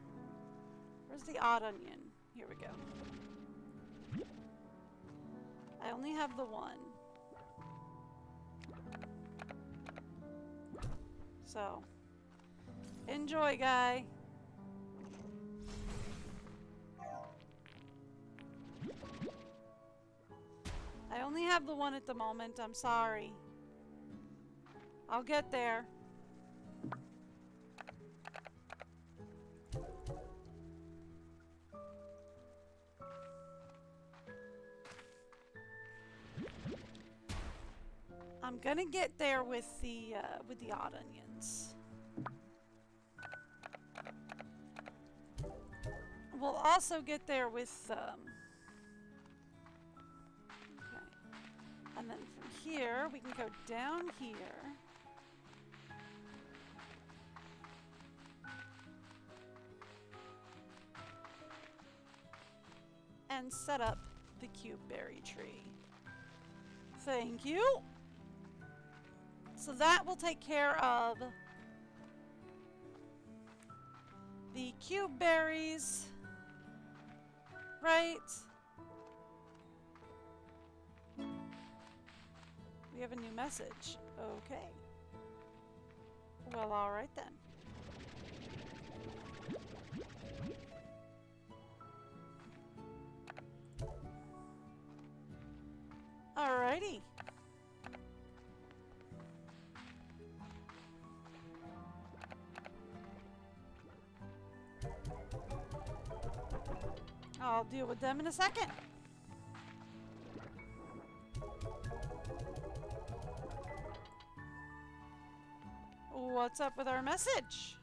Where's the odd onion? Here we go. I only have the one. So, enjoy, guy. I only have the one at the moment. I'm sorry. I'll get there. I'm gonna get there with the odd onions. We'll also get there with okay. And then from here we can go down here. And set up the cube berry tree. Thank you. So that will take care of the cube berries, right? We have a new message. Okay. Well, all right then. Alrighty. I'll deal with them in a second. What's up with our message?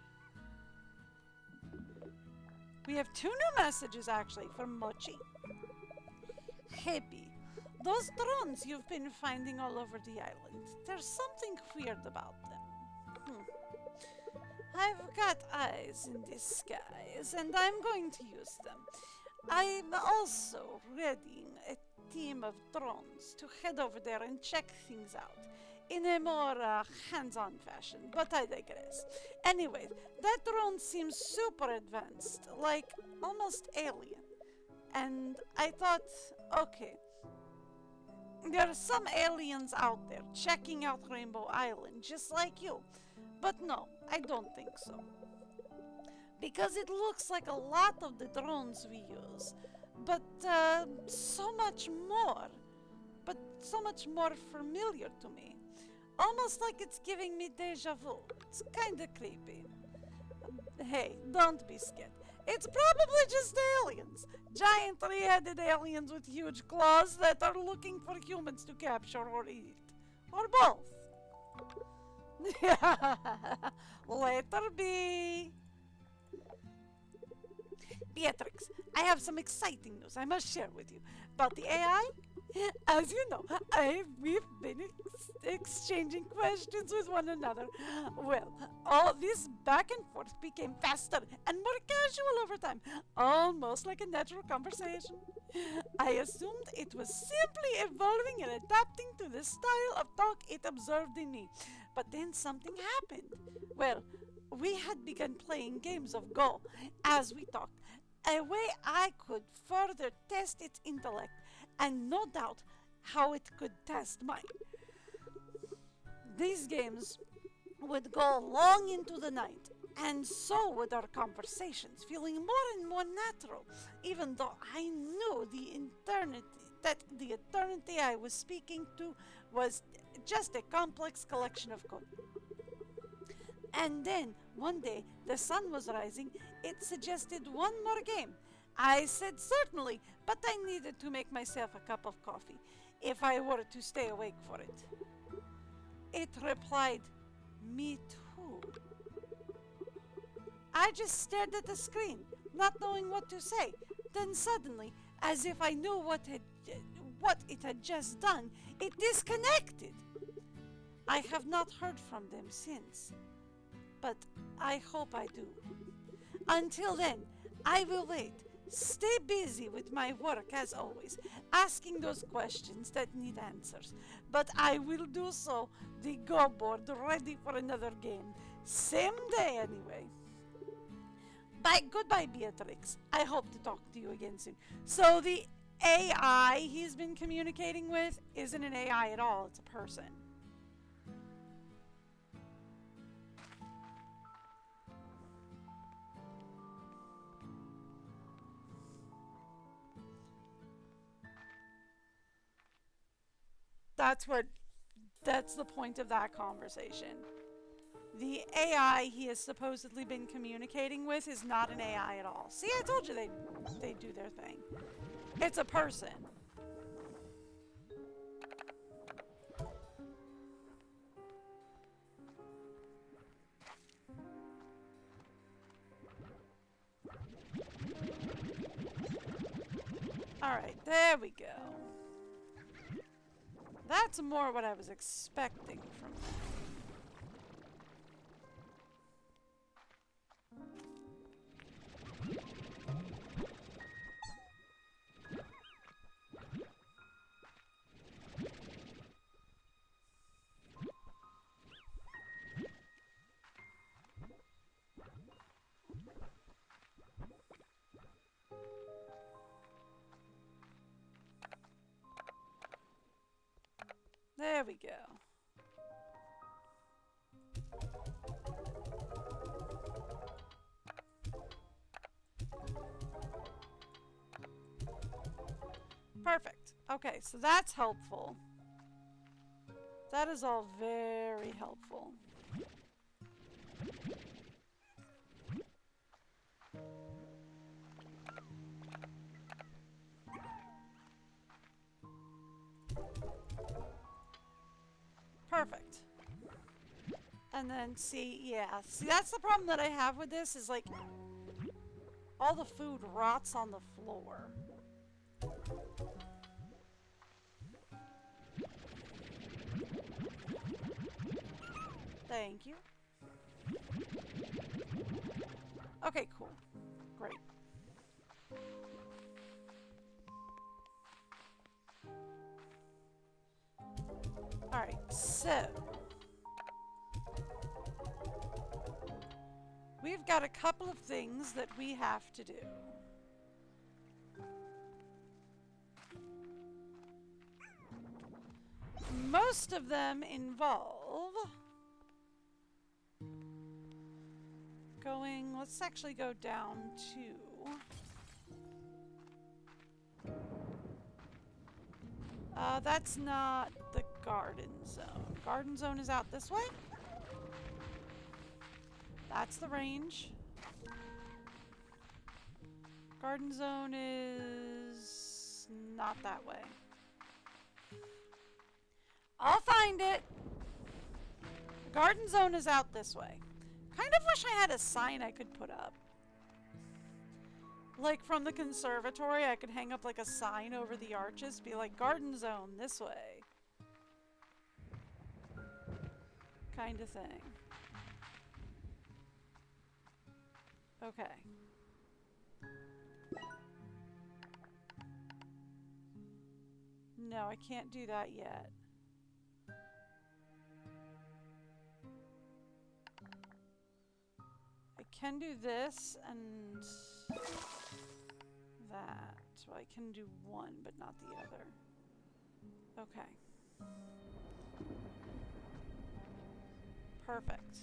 We have 2 new messages, actually, from Mochi. Happy. Those drones you've been finding all over the island, there's something weird about them. I've got eyes in the skies, and I'm going to use them. I'm also readying a team of drones to head over there and check things out in a more hands-on fashion, but I digress. Anyway, that drone seems super advanced, like almost alien. And I thought, okay, there are some aliens out there checking out Rainbow Island just like you. But no, I don't think so. Because it looks like a lot of the drones we use, but so much more. But so much more familiar to me. Almost like it's giving me deja vu. It's kinda creepy. Hey, don't be scared. It's probably just aliens. Giant 3-headed aliens with huge claws that are looking for humans to capture or eat. Or both. Letter B. Beatrix, I have some exciting news I must share with you. About the AI? As you know, we've been exchanging questions with one another. Well, all this back and forth became faster and more casual over time, almost like a natural conversation. I assumed it was simply evolving and adapting to the style of talk it observed in me. But then something happened. Well, we had begun playing games of Go as we talked, a way I could further test its intellect, and no doubt how it could test mine. These games would go long into the night, and so would our conversations, feeling more and more natural, even though I knew that the eternity I was speaking to was just a complex collection of code. And then, one day, the sun was rising, it suggested one more game. I said certainly, but I needed to make myself a cup of coffee, if I were to stay awake for it. It replied, me too. I just stared at the screen, not knowing what to say. Then suddenly, as if I knew what it had just done, it disconnected. I have not heard from them since, but I hope I do. Until then, I will wait. Stay busy with my work as always, asking those questions that need answers. But I will do so, the Go board ready for another game. Same day anyway. Bye, goodbye, Beatrix. I hope to talk to you again soon. So the AI he's been communicating with isn't an AI at all, it's a person. That's the point of that conversation. The AI he has supposedly been communicating with is not an AI at all. See, I told you they do their thing. It's a person. Alright, there we go. That's more what I was expecting from them. There we go. Perfect. Okay, so that's helpful. That is all very helpful. Perfect. And then see, yeah. See, that's the problem that I have with this is like all the food rots on the floor. Thank you. Okay, cool. Great. Alright, so we've got a couple of things that we have to do. Most of them involve going, let's actually go down to that's not the garden zone. Garden zone is out this way. That's the range. Garden zone is not that way. I'll find it. Garden zone is out this way. Kind of wish I had a sign I could put up. Like from the conservatory, I could hang up like a sign over the arches, be like, garden zone this way. Kind of thing. Okay. No, I can't do that yet. I can do this and that. So I can do one, but not the other. Okay. Perfect.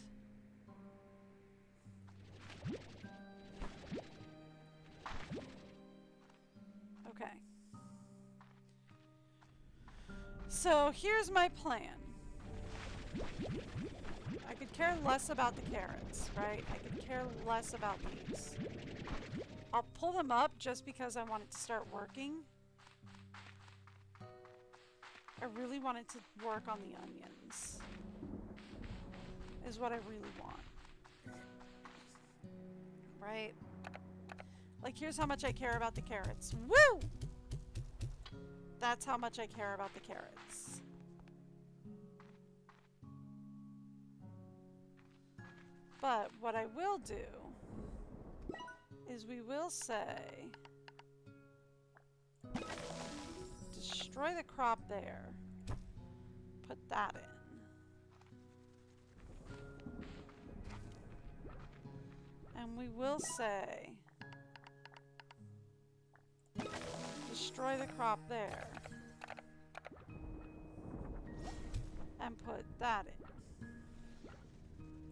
Okay. So here's my plan. I could care less about the carrots, right? I could care less about these. I'll pull them up just because I want it to start working. I really want it to work on the onions. Is what I really want. Right? Like, here's how much I care about the carrots. Woo! That's how much I care about the carrots. But what I will do is we will say destroy the crop there. Put that in. And we will say destroy the crop there. And put that in.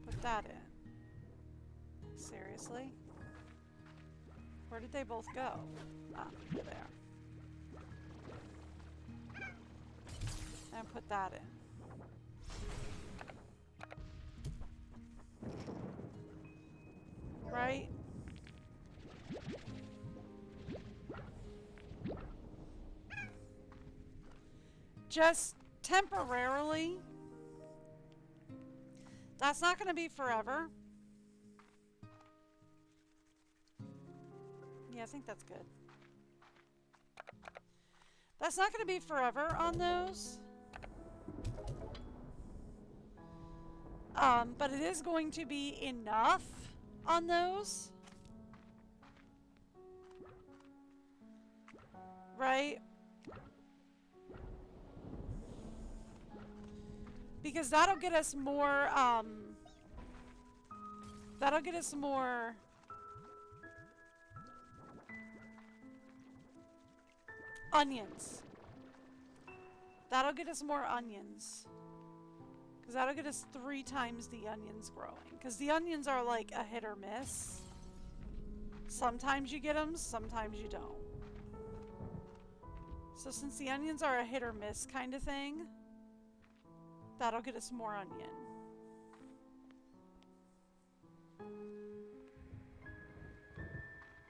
Put that in. Seriously? Where did they both go? Ah, they're there. And put that in. Right? Just temporarily. That's not going to be forever. Yeah, I think that's good. That's not going to be forever on those. But it is going to be enough on those. Right? Because that'll get us more, that'll get us more onions. That'll get us more onions. Because that'll get us 3 times the onions growing. Because the onions are like a hit or miss. Sometimes you get them, sometimes you don't. So since the onions are a hit or miss kind of thing, that'll get us more onion.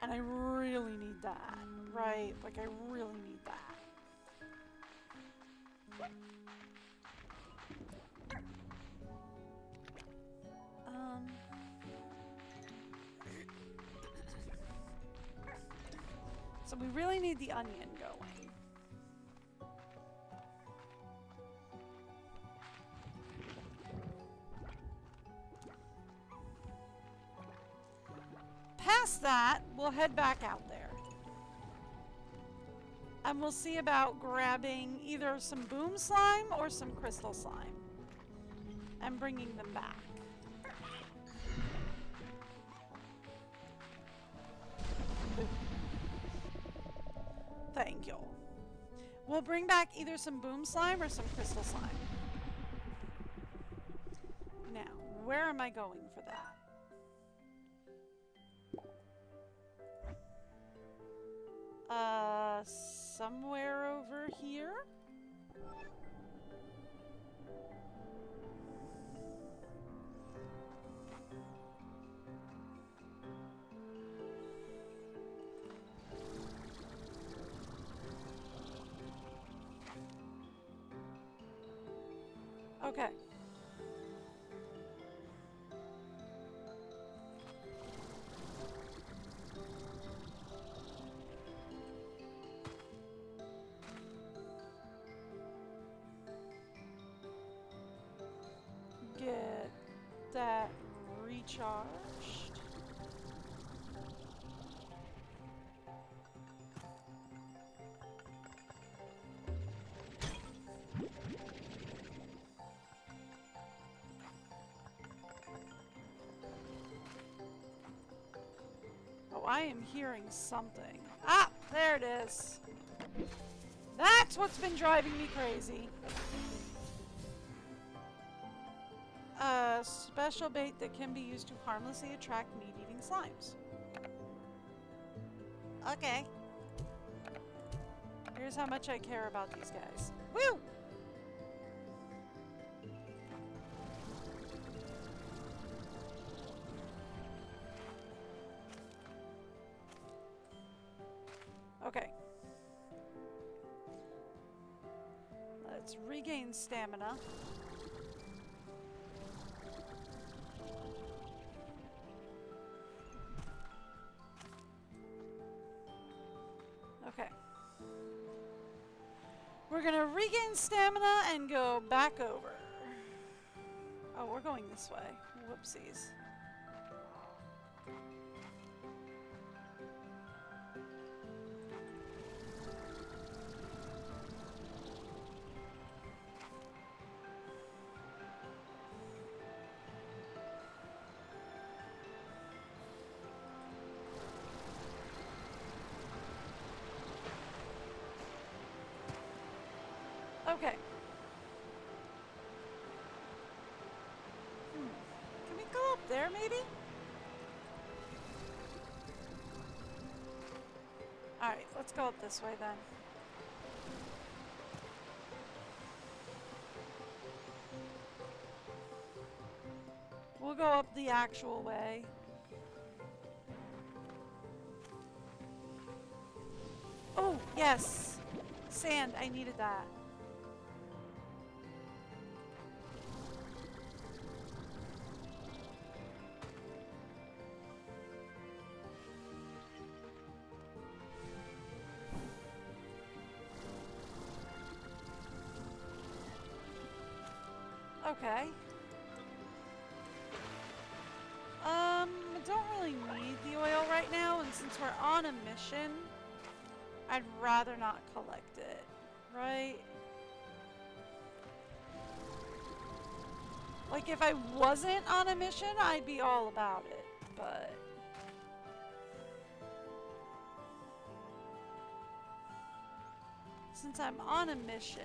And I really need that, right? Like I really need that. So we really need the onion going. Past that, we'll head back out there. And we'll see about grabbing either some boom slime or some crystal slime. And bringing them back. Thank you. We'll bring back either some boom slime or some crystal slime. Now, where am I going for that? Somewhere over here? Okay. Get that recharged. Oh, I am hearing something. Ah, there it is. That's what's been driving me crazy. A special bait that can be used to harmlessly attract meat-eating slimes. Okay. Here's how much I care about these guys. Woo! Okay. Let's regain stamina. Okay. We're gonna regain stamina and go back over. Oh, we're going this way. Whoopsies. Okay. Can we go up there, maybe? Alright, let's go up this way then. We'll go up the actual way. Oh, yes! Sand, I needed that. Okay. I don't really need the oil right now, and since we're on a mission, I'd rather not collect it, right? Like, if I wasn't on a mission, I'd be all about it, but... since I'm on a mission...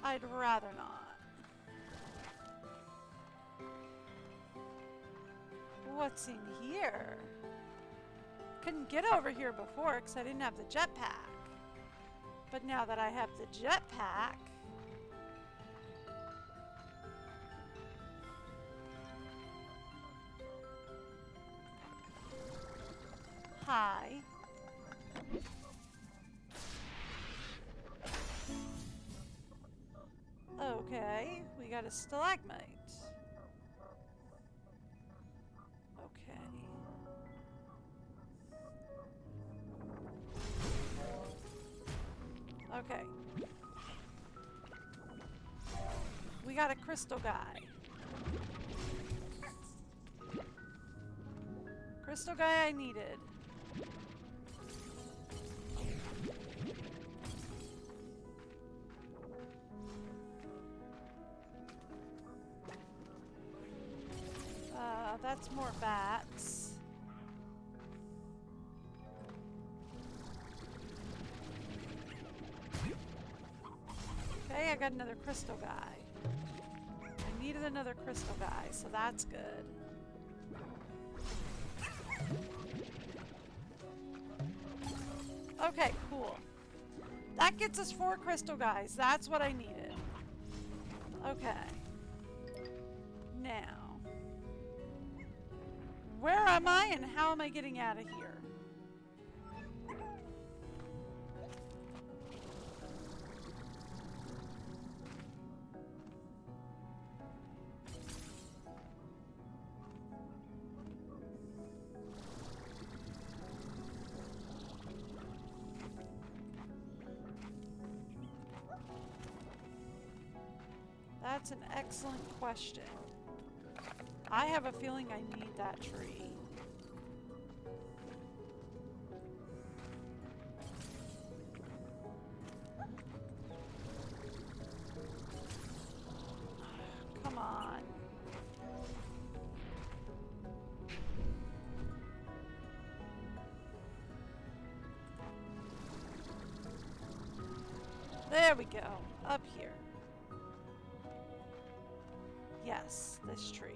I'd rather not. What's in here? Couldn't get over here before because I didn't have the jetpack. But now that I have the jetpack... Hi. Okay, we got a stalagmite. Okay. We got a crystal guy. Crystal guy I needed. That's more bats. Okay, I got another crystal guy. I needed another crystal guy, so that's good. Okay, cool. That gets us 4 crystal guys. That's what I needed. Okay. Now. Where am I and how am I getting out of here? That's an excellent question. I have a feeling I need that tree. Come on. There we go. Up here. Yes, this tree.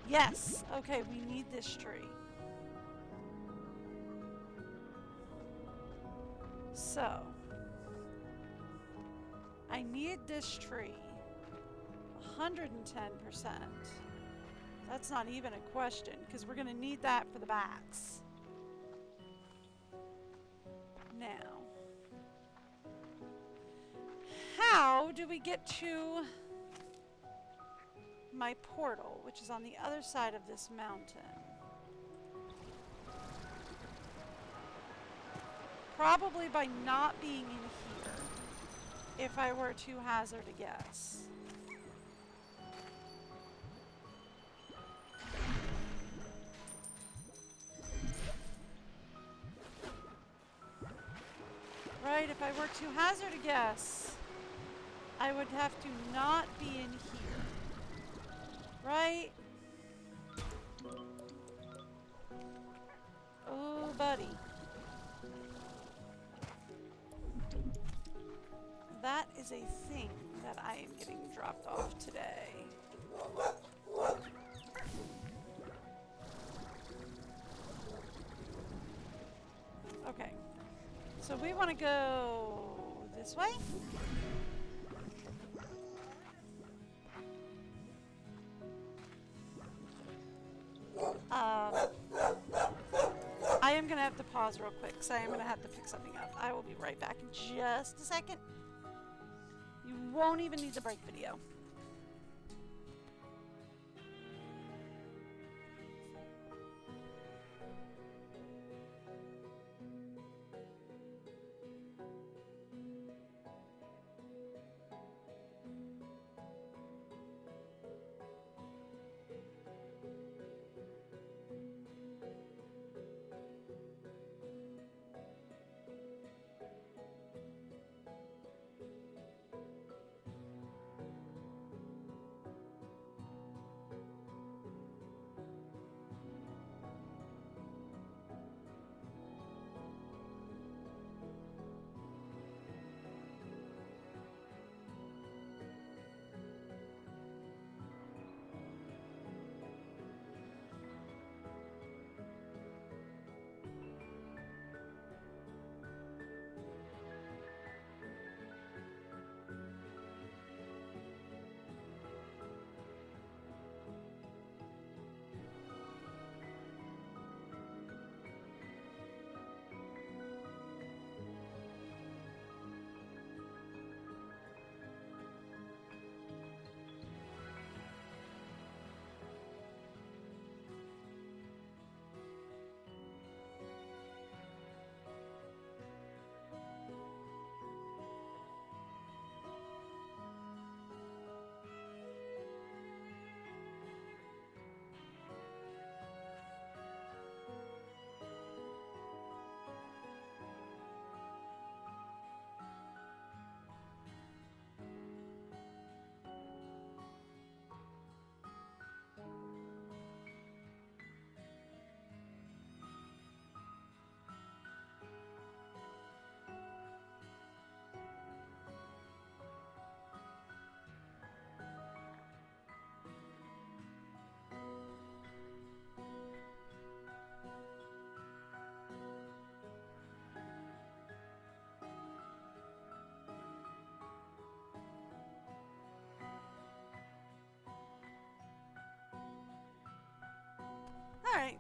Yes! Okay, we need this tree. So, I need this tree. 110%. That's not even a question, because we're going to need that for the bats. Now, how do we get to my portal, which is on the other side of this mountain? Probably by not being in here, if I were to hazard a guess. Right, if I were to hazard a guess, I would have to not be in here. Right? Oh, buddy. That is a thing that I am getting dropped off today. Okay. So we want to go this way? I am going to have to pause real quick, so I am going to have to pick something up. I will be right back in just a second. You won't even need the break video.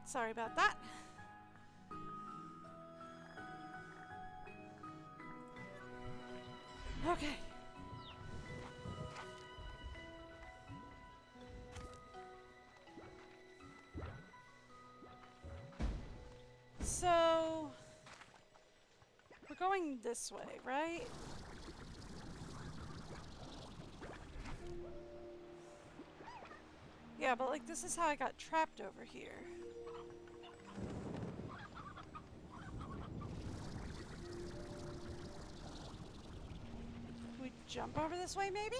Sorry about that. Okay. So, we're going this way, right? Yeah, but like this is how I got trapped over here. We jump over this way, maybe?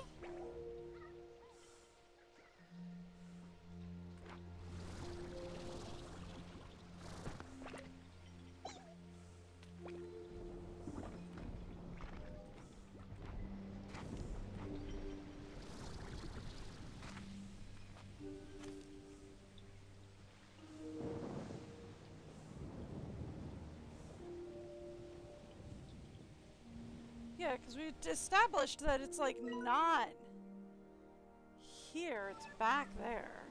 Yeah, because we established that it's like not here, it's back there.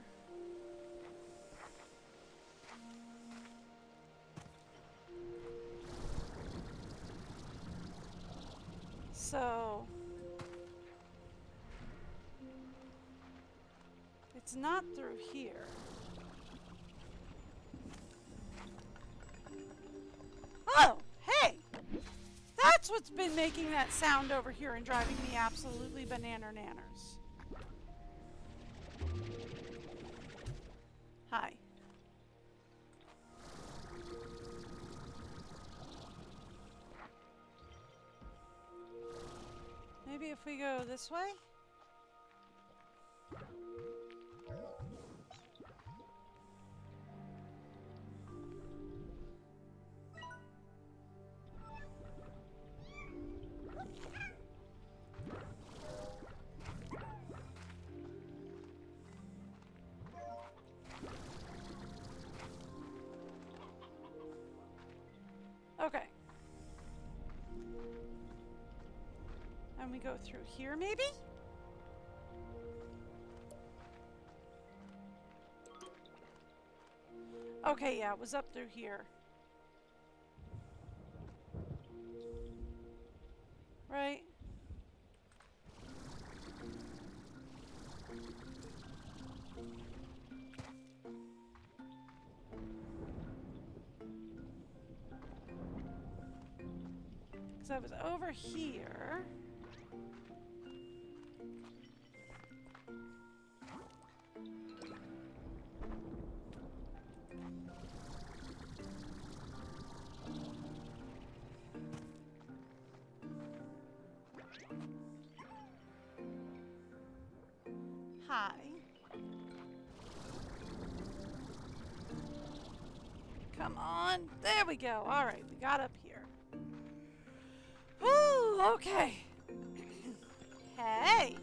So it's not through here. Oh, hey! That's what's been making that sound over here and driving me absolutely banana-nanners. Hi. Maybe if we go this way? Okay. And we go through here, maybe? Okay, yeah, it was up through here. Right? Because I was over here. Hi. Come on. There we go. All right, we got up here. Woo, okay. Hey.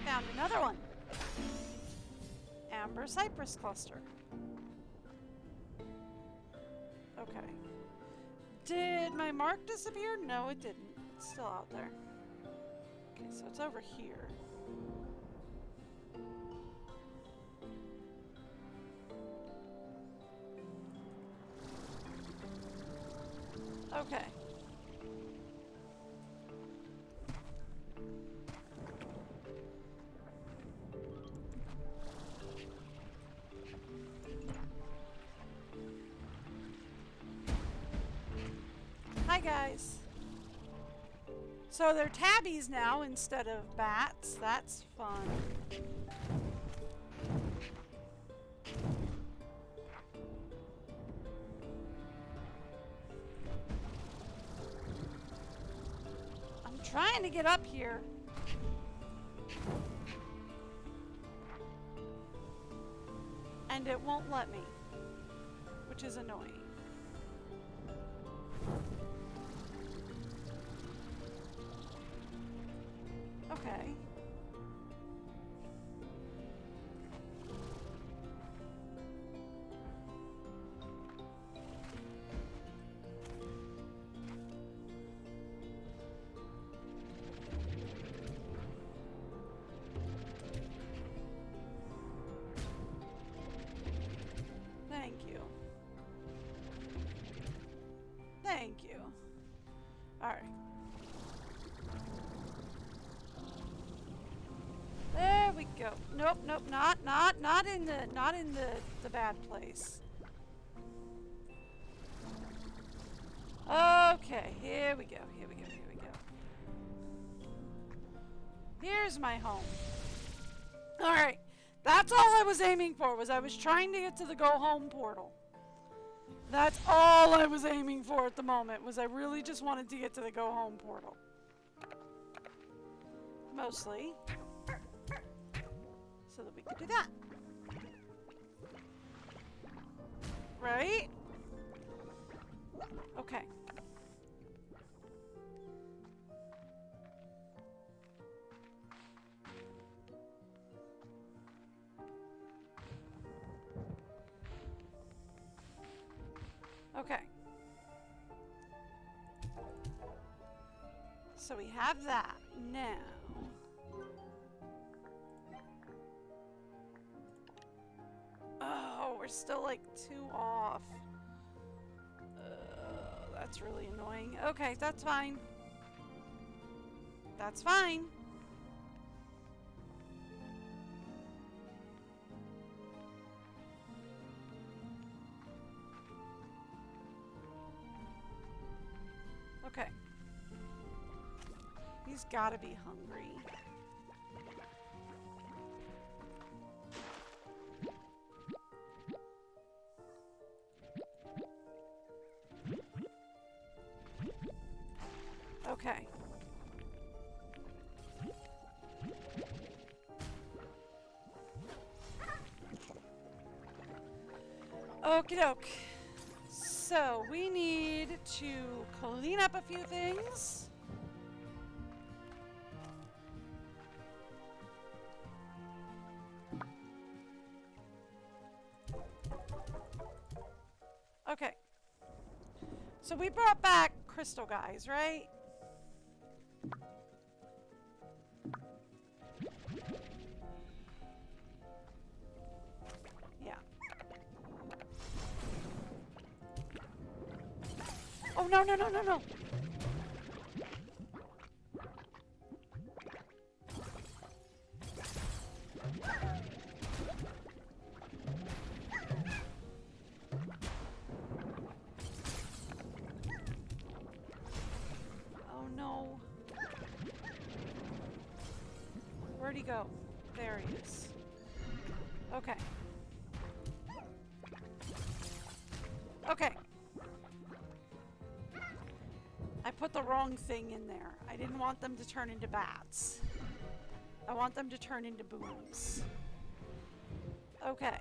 Found another one. Amber cypress cluster. Okay. Did my mark disappear? No, it didn't. It's still out there. Okay, so it's over here. Okay. Hi, guys. So they're tabbies now instead of bats. That's fun. I'm trying to get up here. And it won't let me, which is annoying. Okay. Thank you. Alright. There we go. Nope, nope, not in the bad place. Okay, here we go, here we go, here we go. Here's my home. Alright, that's all I was aiming for, was I was trying to get to the go home portal. That's all I was aiming for at the moment, was I really just wanted to get to the go home portal. Mostly. So that we could do that. Right? Okay. Okay. So we have that. Now. Oh, we're still like 2 off. That's really annoying. Okay, that's fine. That's fine. Okay. He's gotta be hungry. Okay. Okie doke. So we need to clean up a few things. Okay. So we brought back crystal guys, right? Yeah. Oh, no, no, no, no, no. Oh, no. Where'd he go? There he is. Okay. Okay. I put the wrong thing in there. I didn't want them to turn into bats. I want them to turn into booms. Okay.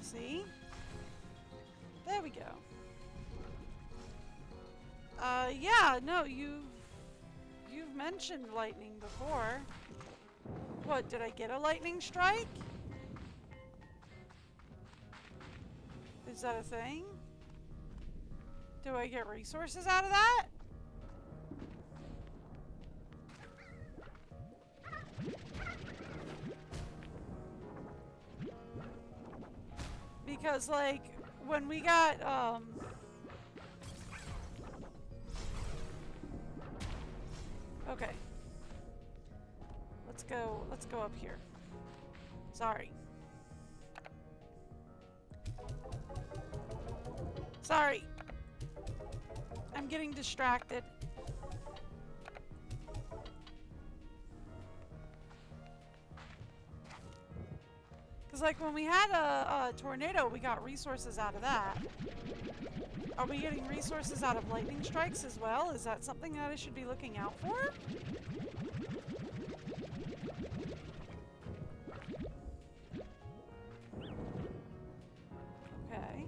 See? There we go. Yeah, no, you've mentioned lightning before. What, did I get a lightning strike? Is that a thing? Do I get resources out of that? Because, like, when we got, okay. Let's go up here. Sorry. Sorry. I'm getting distracted. Because, like, when we had a tornado, we got resources out of that. Are we getting resources out of lightning strikes as well? Is that something that I should be looking out for? Okay.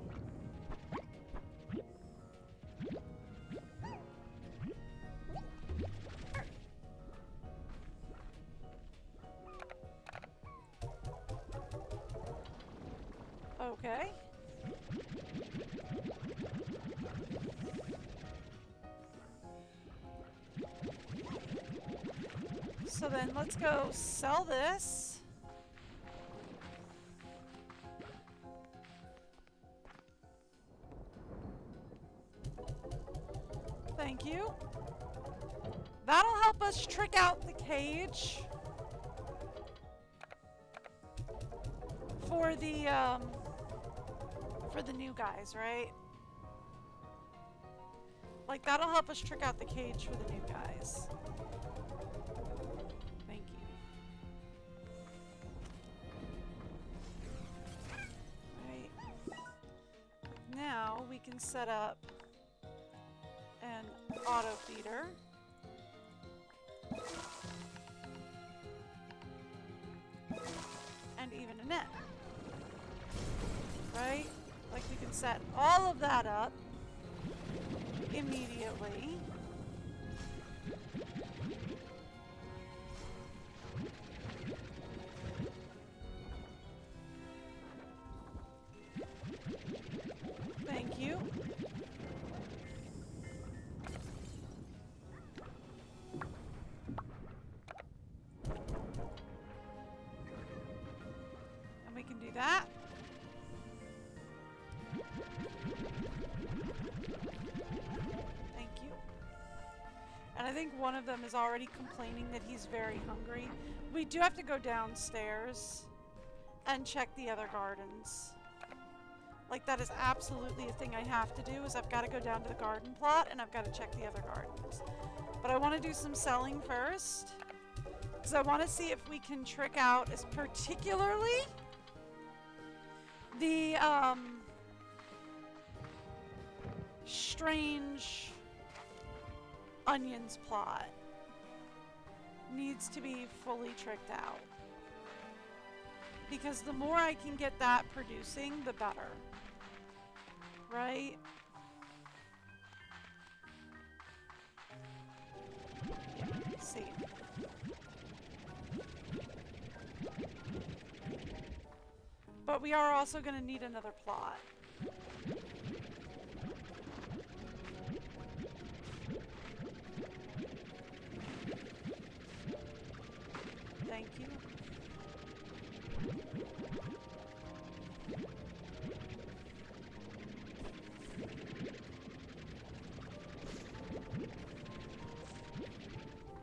Okay. So then let's go sell this. Thank you. That'll help us trick out the cage for the new guys, right? Like, that'll help us trick out the cage for the new guys. Thank you. Right. Now we can set up an auto feeder. And even a net. Right? Like, we can set all of that up immediately. Thank you. And we can do that. And I think one of them is already complaining that he's very hungry. We do have to go downstairs and check the other gardens. Like, that is absolutely a thing I have to do, is I've got to go down to the garden plot and I've got to check the other gardens. But I want to do some selling first, because I want to see if we can trick out, as particularly the strange onions plot needs to be fully tricked out. Because the more I can get that producing, the better. Right? Yeah, let's see. But we are also going to need another plot. Thank you.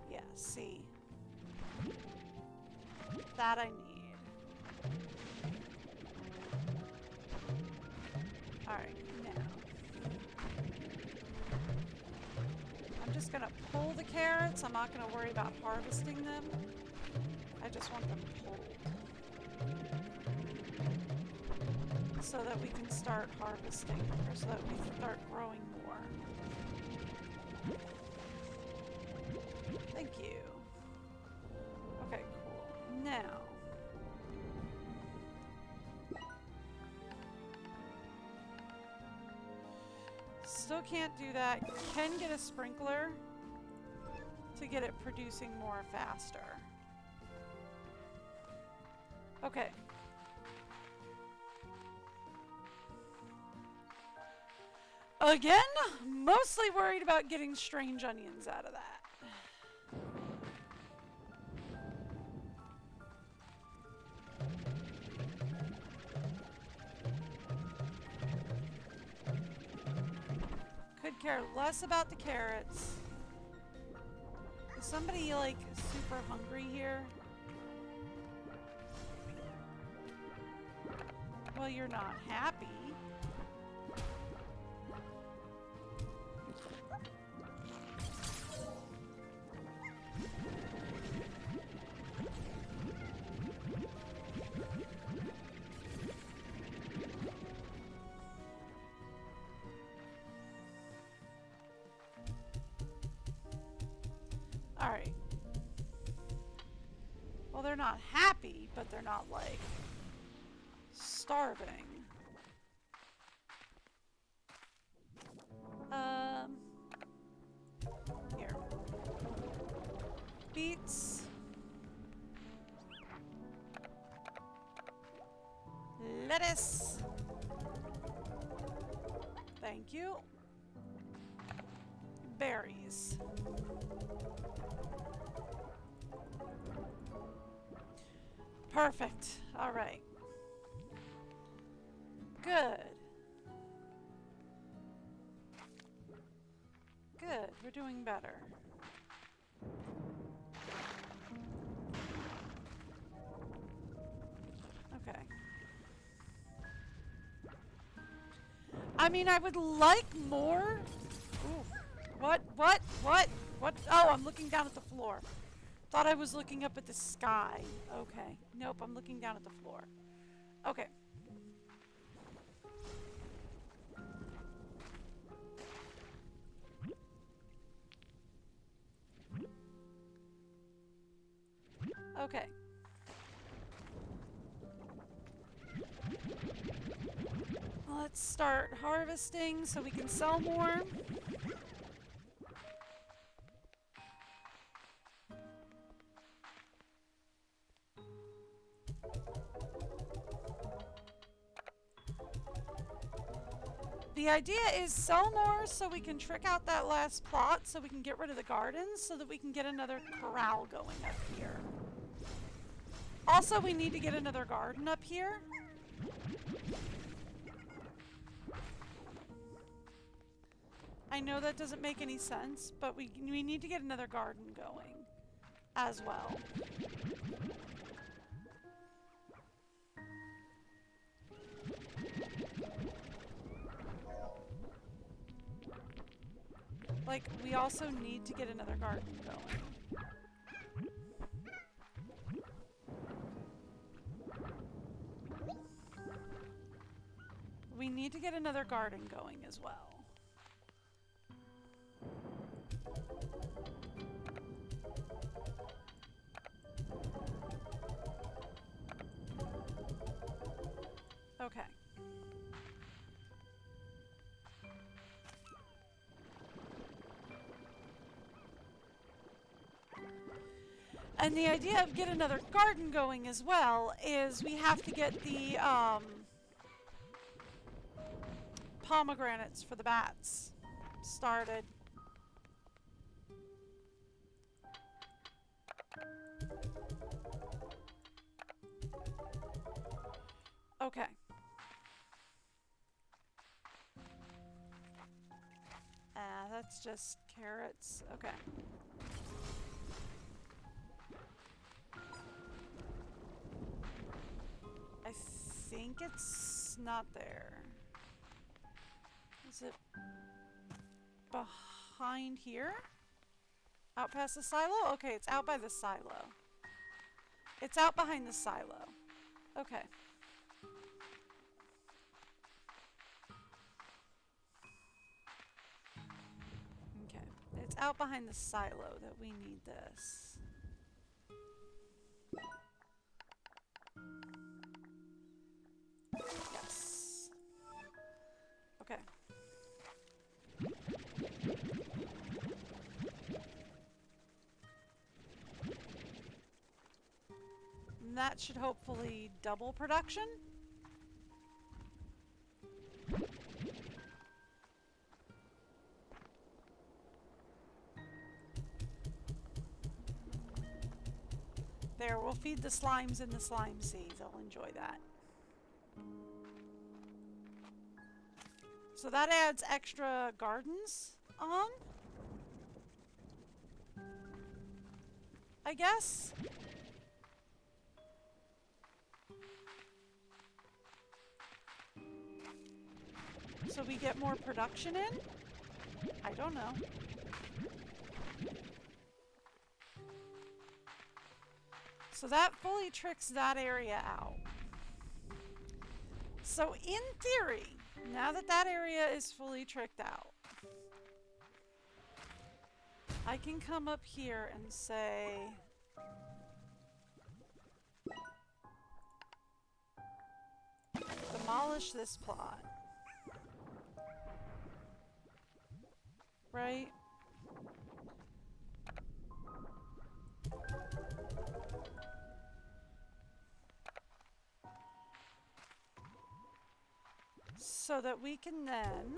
Yeah, see. That I need. Alright, now. I'm just gonna pull the carrots. I'm not gonna worry about harvesting them. I just want them pulled. So that we can start harvesting, or so that we start growing more. Thank you. Okay, cool. Now. Still can't do that. Can get a sprinkler to get it producing more faster. Okay. Again, mostly worried about getting strange onions out of that. Could care less about the carrots. Is somebody, like, super hungry here? Well, you're not happy. Alright. Well, they're not happy, but they're not, like, starving. Here. Beets. Lettuce. Thank you. Berries. Perfect. All right. Good. Good. We're doing better. Okay. I mean, I would like more. Ooh. What? What? What? What? Oh, I'm looking down at the floor. Thought I was looking up at the sky. Okay. Nope, I'm looking down at the floor. Okay. Okay. Let's start harvesting so we can sell more. The idea is sell more so we can trick out that last plot so we can get rid of the gardens so that we can get another corral going up here. Also, we need to get another garden up here. I know that doesn't make any sense, but we need to get another garden going as well. Like, we also need to get another garden going. We need to get another garden going as well. Okay. And the idea of get another garden going as well is we have to get the pomegranates for the bats started. Okay. That's just carrots. Okay. I think it's not there. Is it behind here? Out past the silo? Okay, it's out by the silo. It's out behind the silo. Okay. Okay. It's out behind the silo that we need this. Yes. Okay. And that should hopefully double production. There, we'll feed the slimes in the slime seeds. I'll enjoy that. So that adds extra gardens on, I guess. So we get more production in? I don't know. So that fully tricks that area out. So in theory, now that that area is fully tricked out, I can come up here and say, demolish this plot. Right? So that we can then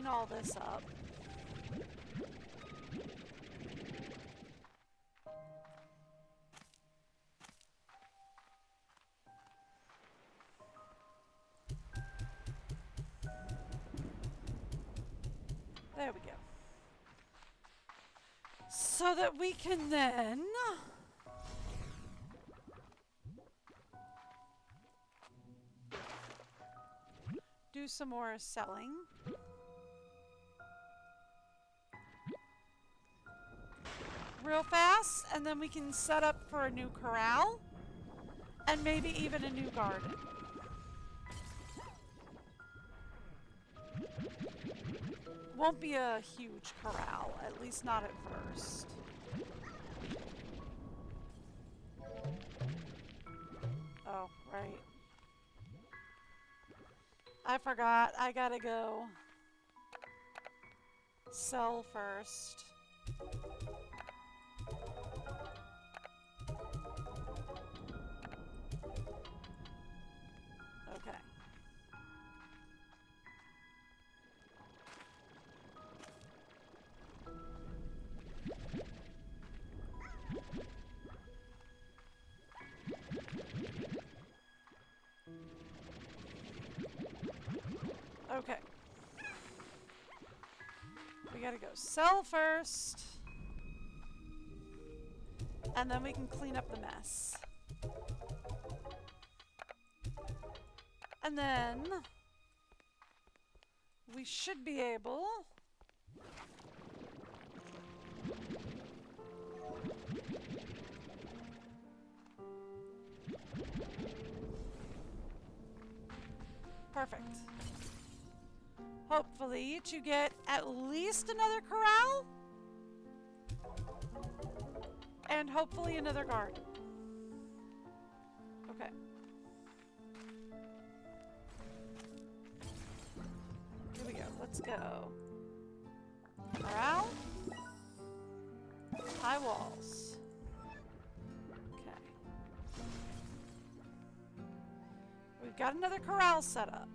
all this up. There we go. So that we can then do some more selling. Real fast, and then we can set up for a new corral and maybe even a new garden. Won't be a huge corral, at least not at first. Oh, right. I forgot. I gotta go sell first. Okay. Okay. We gotta go sell first. And then we can clean up the mess. And then we should be able perfect. Hopefully to get at least another corral. And hopefully another garden. Okay. Here we go. Let's go. Corral. High walls. Okay. We've got another corral set up.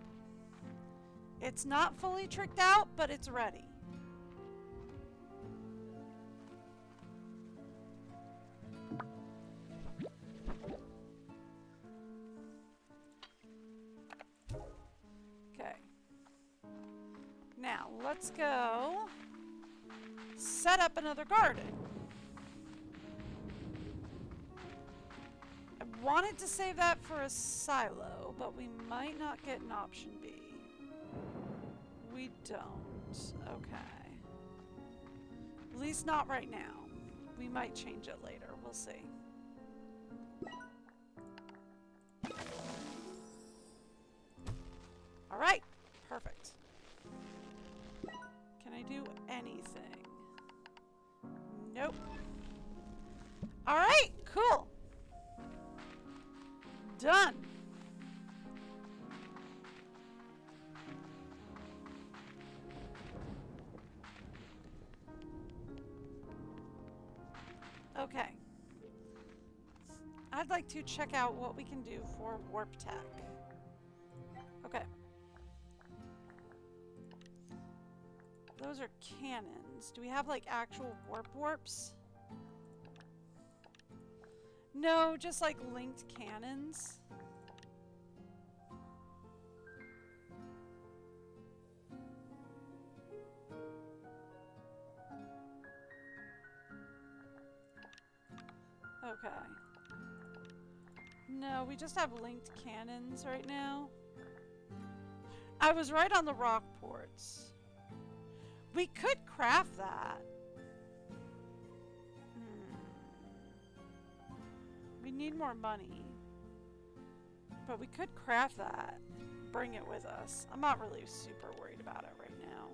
It's not fully tricked out, but it's ready. Okay. Now, let's go set up another garden. I wanted to save that for a silo, but we might not get an option B. We don't. Okay. At least not right now. We might change it later. We'll see. All right. Perfect. Can I do anything? Nope. All right. Cool. Done. Okay. I'd like to check out what we can do for warp tech. Okay. Those are cannons. Do we have like actual warps? No, just like linked cannons. Okay. No, we just have linked cannons right now. I was right on the rock ports. We could craft that. We need more money. But we could craft that. Bring it with us. I'm not really super worried about it right now.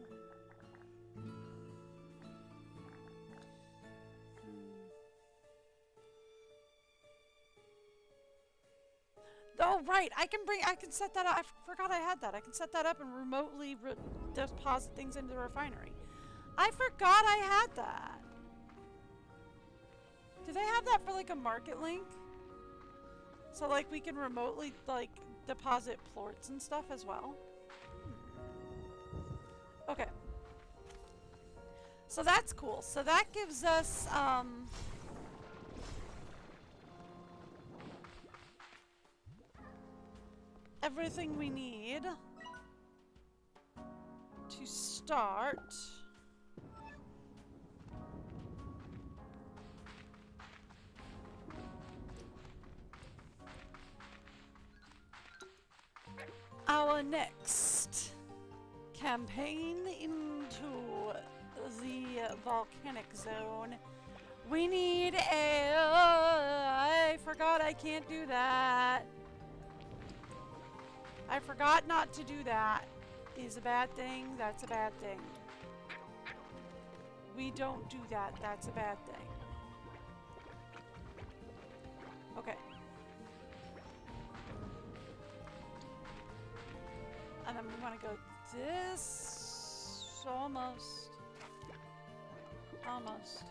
Oh, right. I can set that up. I forgot I had that. I can set that up and remotely deposit things into the refinery. I forgot I had that. Do they have that for like a market link? So like we can remotely like deposit plorts and stuff as well? Okay. So that's cool. So that gives us, everything we need to start. Our next campaign into the volcanic zone. We need a... I forgot I can't do that. I forgot not to do that. Is a bad thing. That's a bad thing. We don't do that. That's a bad thing. Okay. And then we want to go this... almost. Almost.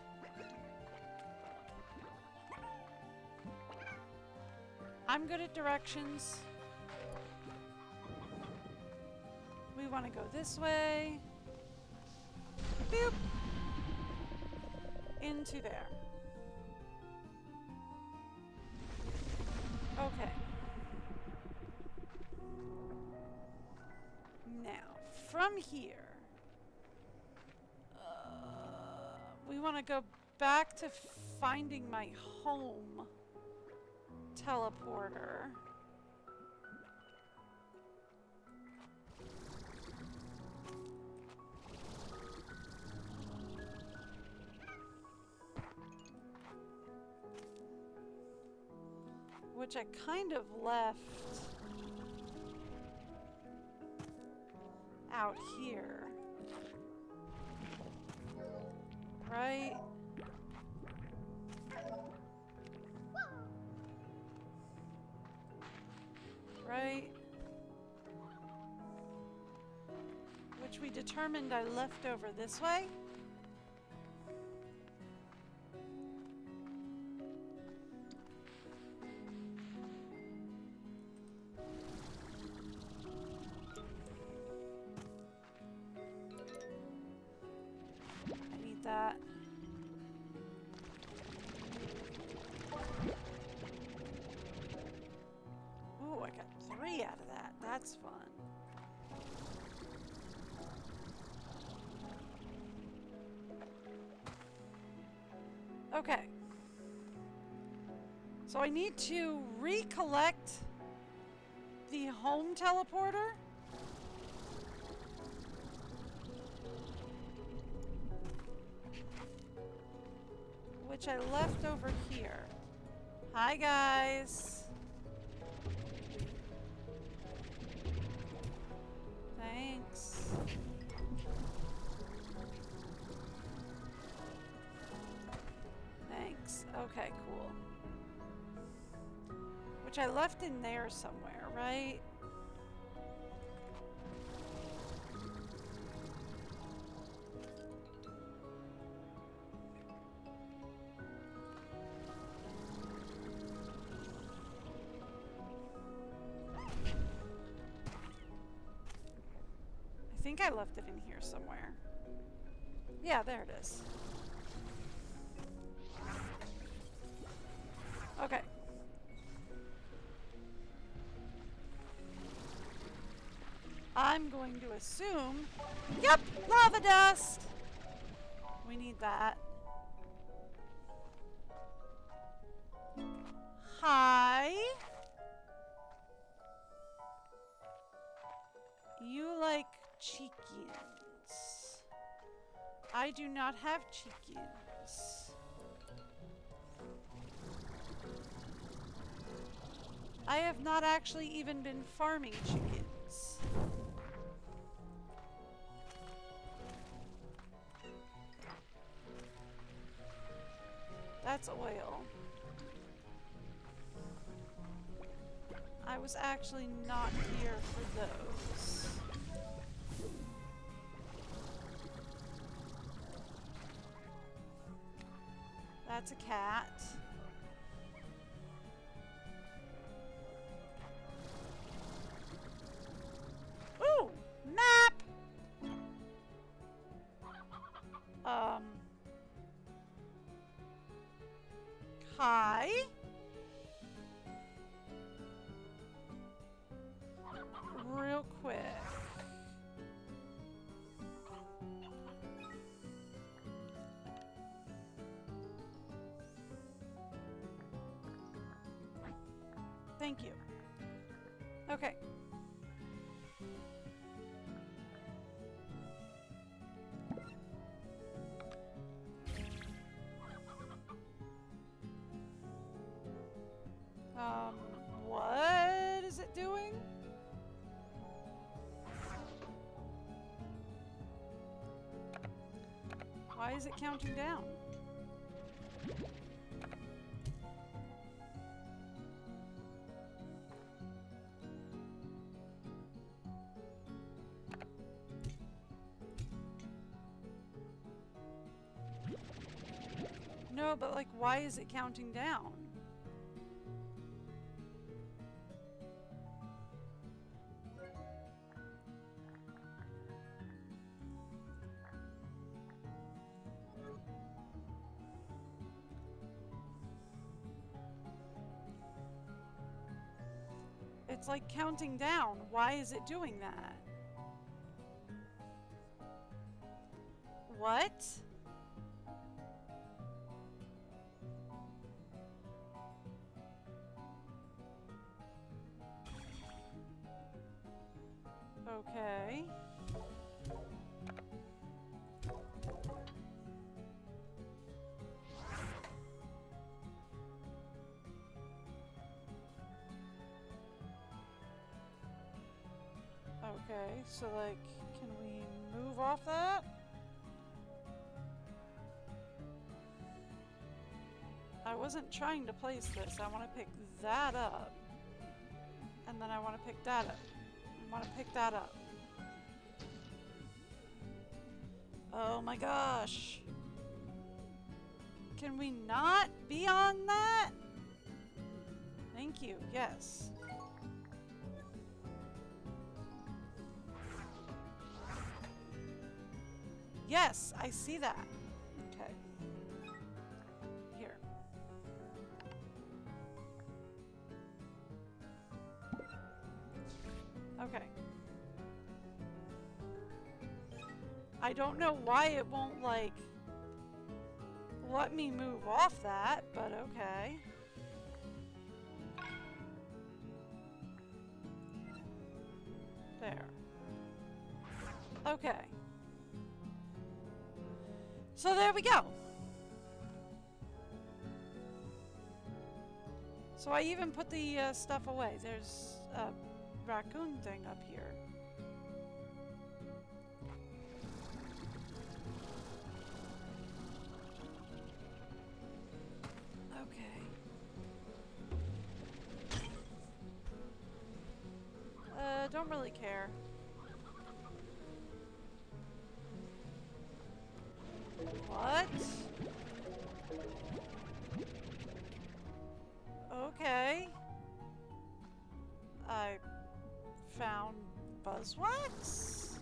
I'm good at directions. We want to go this way. Boop. Into there. Okay. Now, from here, we want to go back to finding my home teleporter. Which I kind of left out here. Right? Right? Which we determined I left over this way. I need that. Ooh, I got 3 out of that. That's fun. Okay. So I need to recollect the home teleporter. Which I left over here. Hi, guys. Thanks. Thanks. Okay, cool. Which I left in there somewhere, right? I think I left it in here somewhere. Yeah, there it is. Okay. I'm going to assume... Yep! Lava dust! We need that. Hi! You like chickens. I do not have chickens. I have not actually even been farming chickens. That's oil. I was actually not here for those. That's a cat. Ooh! Map! die? Real quick. Thank you. Okay. What is it doing? Why is it counting down? No, but like, why is it counting down? It's like counting down. Why is it doing that? What? Okay. Okay, so like, can we move off that? I wasn't trying to place this. I want to pick that up. And then I want to pick that up. I want to pick that up. Oh my gosh. Can we not be on that? Thank you. Yes. Yes, I see that. Okay. Here. Okay. I don't know why it won't, like, let me move off that, but okay. There. Okay. So there we go. So I even put the stuff away. There's a raccoon thing up here. Okay. Don't really care. What? Okay. I found buzzwax?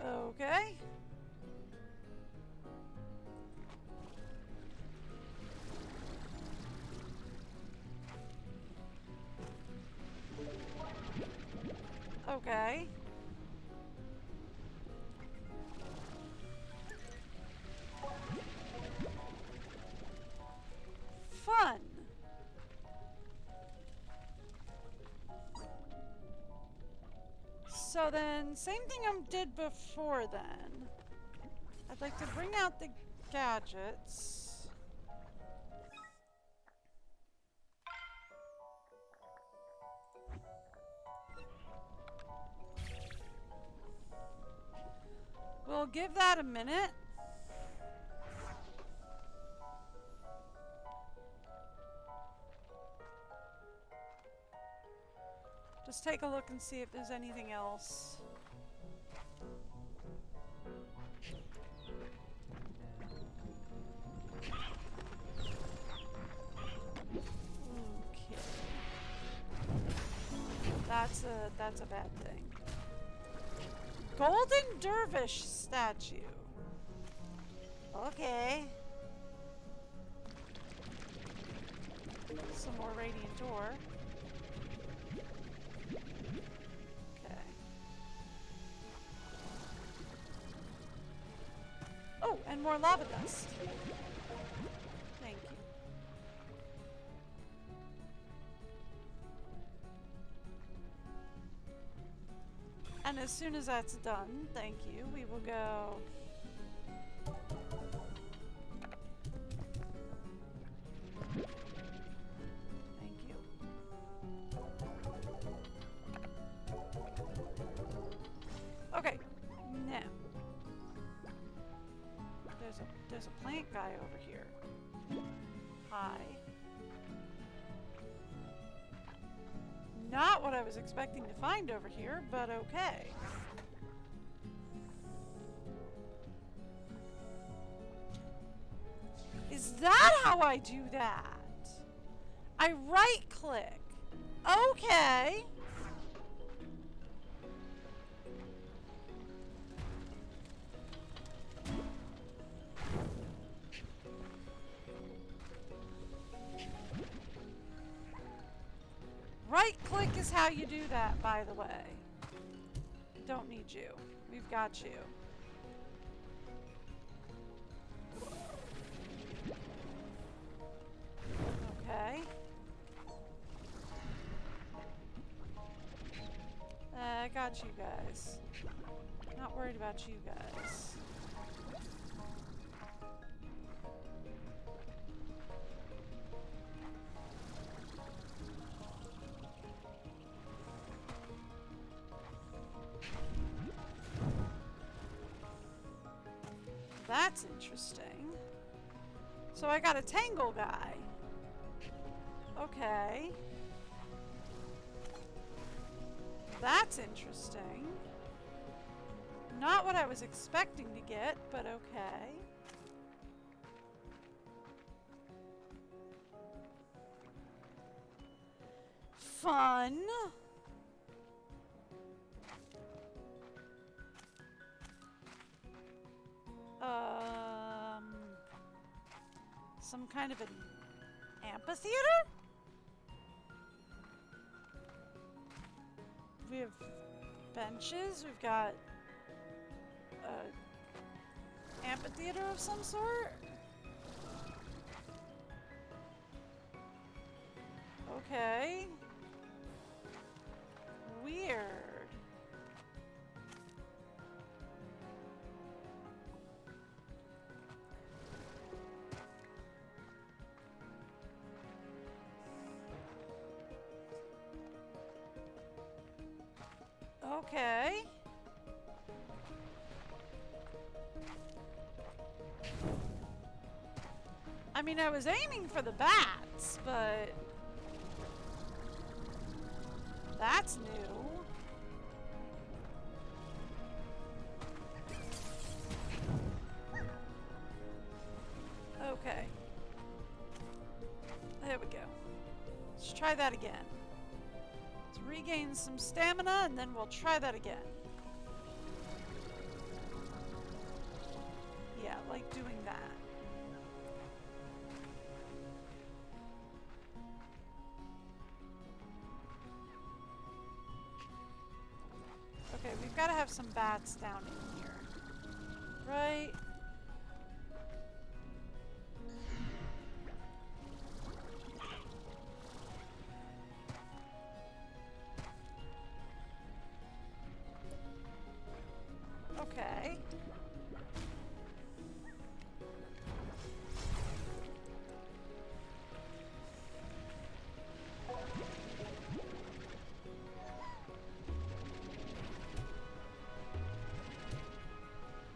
Okay. Okay. Fun. So then, same thing I did before then. I'd like to bring out the gadgets. We'll give that a minute. Just take a look and see if there's anything else. Okay. That's a bad thing. Golden Dervish statue. Okay. Some more radiant ore. Okay. Oh, and more lava dust. Thank you. And as soon as that's done, thank you, we will go... Thank you. Okay, now. There's a plant guy over here. Hi. Not what I was expecting to find over here, but okay. Is that how I do that? I right click. Okay. Right click is how you do that, by the way. Don't need you. We've got you. Okay. I got you guys. Not worried about you guys. That's interesting. So I got a tangle guy. Okay. That's interesting. Not what I was expecting to get, but okay. Fun. Some kind of an amphitheater? We have benches, we've got an amphitheater of some sort. Okay. Weird. Okay. I mean, I was aiming for the bats, but that's new. Okay. There we go. Let's try that again. Let's regain some stamina, and then we'll try that again. Yeah, like doing that. Okay, we've got to have some bats down in here. Right? Okay.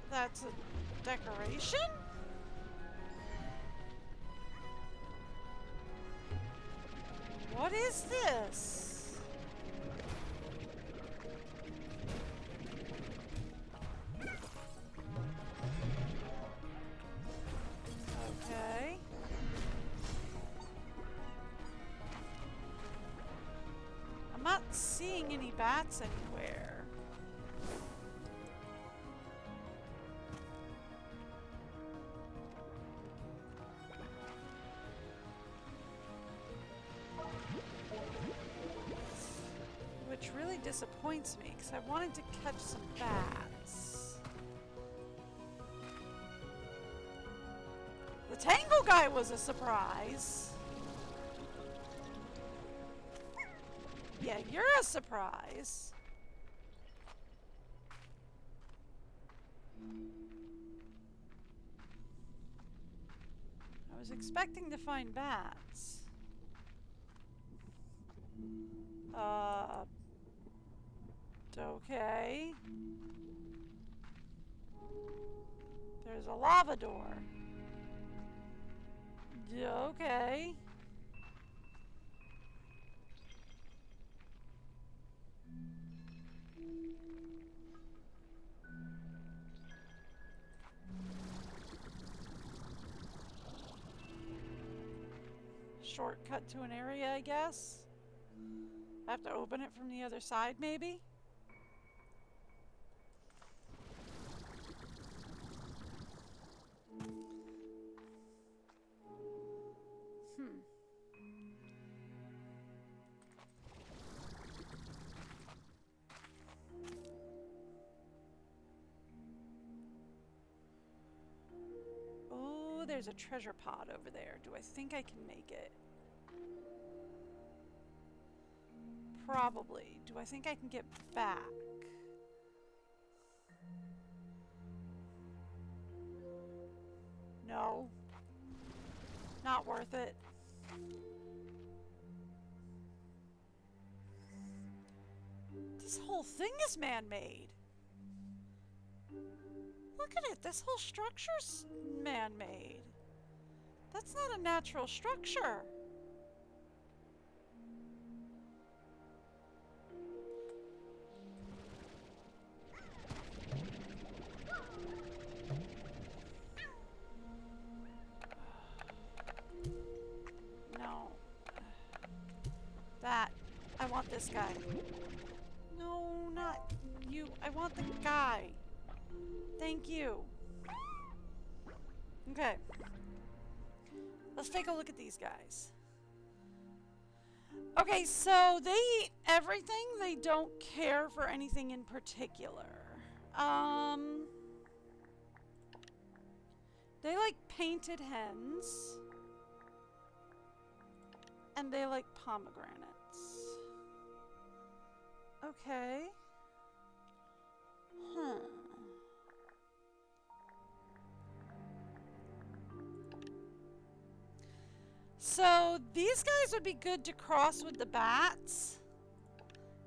That's a decoration? What is this? Okay. I'm not seeing any bats anywhere. disappoints me because I wanted to catch some bats. The tangle guy was a surprise. Yeah, you're a surprise. I was expecting to find bats. Okay. There's a lava door. Okay. Shortcut to an area, I guess. I have to open it from the other side, maybe? Oh, there's a treasure pod over there. Do I think I can make it? Probably. Do I think I can get back? No. Not worth it. This whole thing is man-made. Look at it. This whole structure's man-made. That's not a natural structure. No. That. I want this guy. No, not you. I want the guy. Thank you. Okay. Let's take a look at these guys. Okay, so they eat everything. They don't care for anything in particular. They like painted hens. And they like pomegranates. Okay. Huh. So these guys would be good to cross with the bats.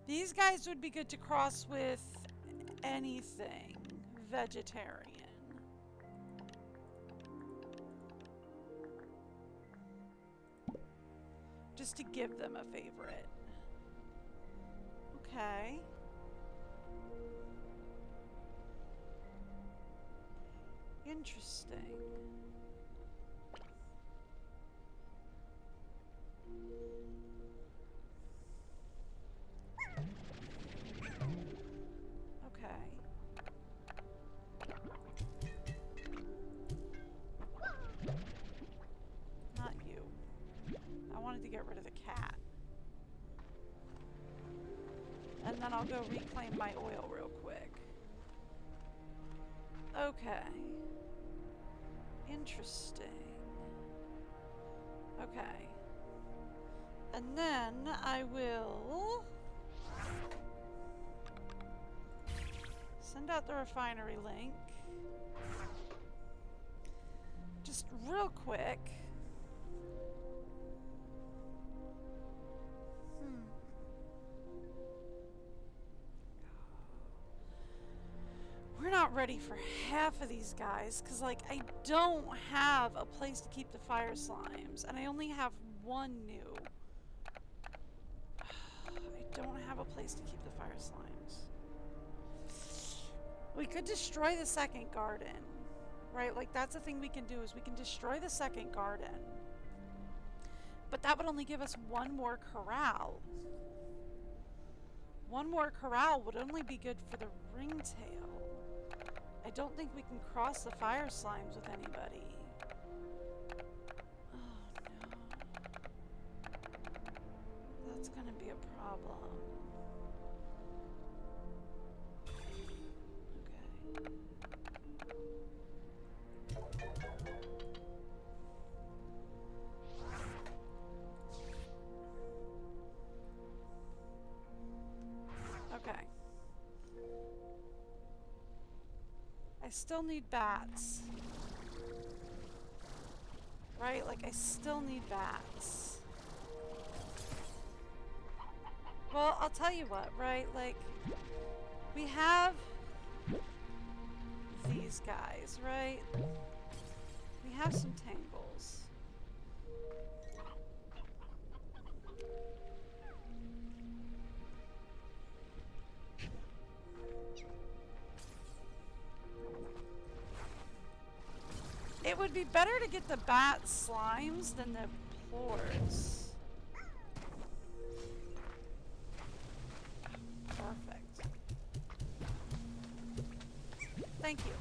These guys would be good to cross with anything vegetarian. Just to give them a favorite. Okay. Interesting. Okay. Not you. I wanted to get rid of the cat. And then I'll go reclaim my oil real quick. Okay. Interesting. Okay. And then I will send out the refinery link. Just real quick. We're not ready for half of these guys, because, like, I don't have a place to keep the fire slimes, and I only have one new. I don't have a place to keep the fire slimes. We could destroy the second garden, right? Like, that's the thing we can do, is we can destroy the second garden. But that would only give us one more corral. One more corral would only be good for the ringtail. I don't think we can cross the fire slimes with anybody. Oh no. That's gonna be a problem. still need bats. Right? Like, I still need bats. Well, I'll tell you what, right? Like, we have these guys, right? We have some tangles. It would be better to get the bat slimes than the plores. Perfect. Thank you.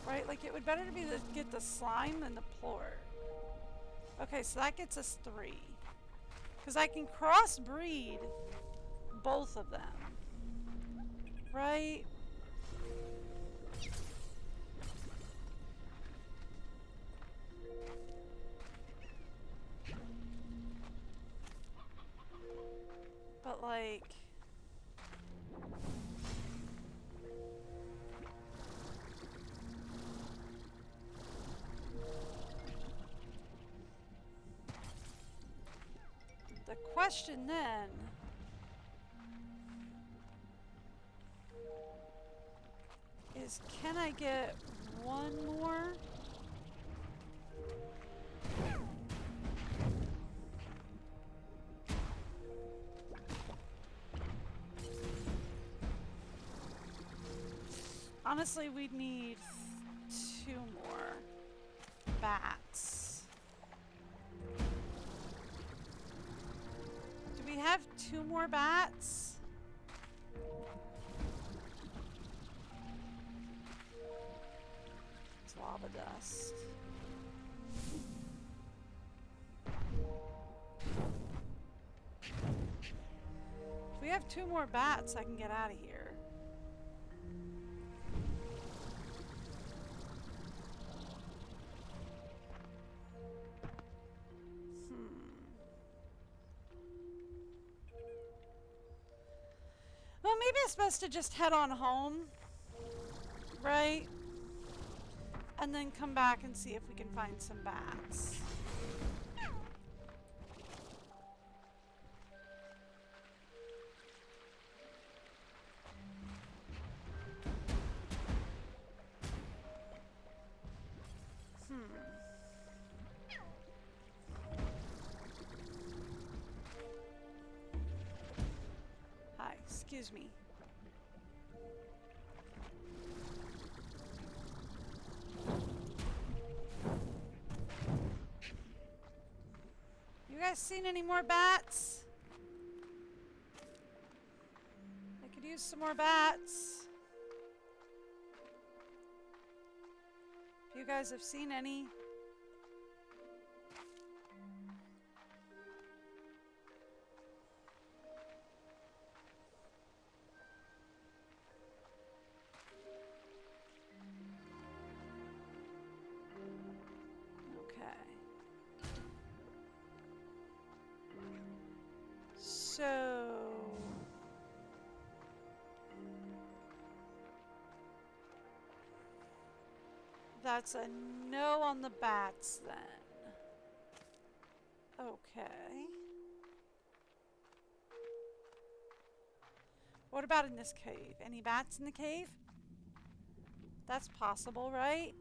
Right, like it would better to be to get the slime than the plort. Okay, so that gets us 3. Because I can crossbreed both of them. Right? But like... The question then... is can I get one more? Honestly, we'd need 2 more bats. Do we have 2 more bats? It's lava dust. If we have 2 more bats, I can get out of here. Well, maybe it's best to just head on home, right? And then come back and see if we can find some bats. Hi, excuse me. You guys seen any more bats? I could use some more bats. If you guys have seen any. So that's a no on the bats then. Okay. What about in this cave? Any bats in the cave? That's possible, right?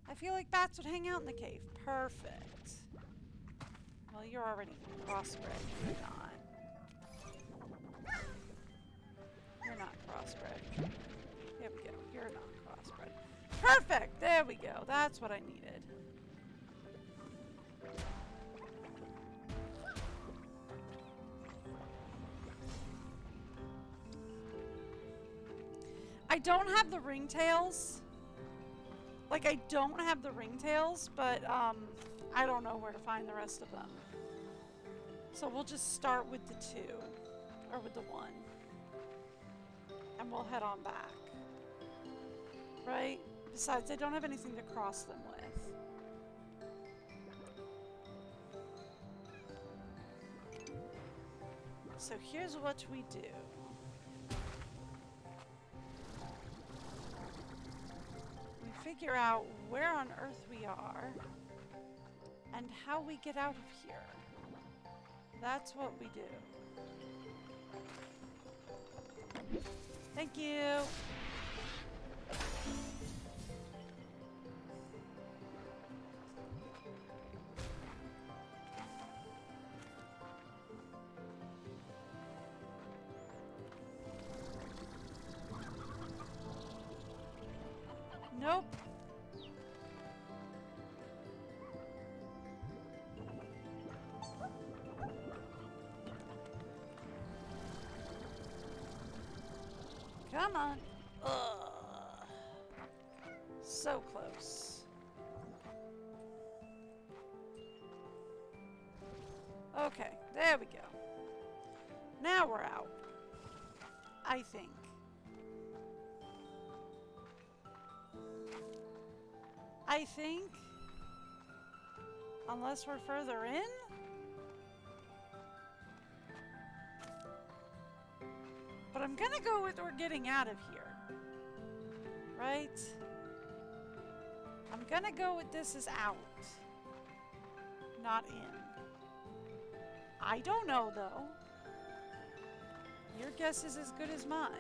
I feel like bats would hang out in the cave. Perfect. Well, you're already crossbred. You're not. You're not crossbred. There we go. You're not crossbred. Perfect! There we go. That's what I needed. I don't have the ringtails. Like, I don't have the ringtails, but I don't know where to find the rest of them. So we'll just start with the 2. Or with the 1. And we'll head on back. Right? Besides, I don't have anything to cross them with. So here's what we do. We figure out where on earth we are and how we get out of here. That's what we do. Thank you. Nope. Come on. Ugh. So close. Okay, there we go. Now we're out. I think. I think. Unless we're further in? But I'm gonna go with we're getting out of here. Right? I'm gonna go with this is out. Not in. I don't know though. Your guess is as good as mine.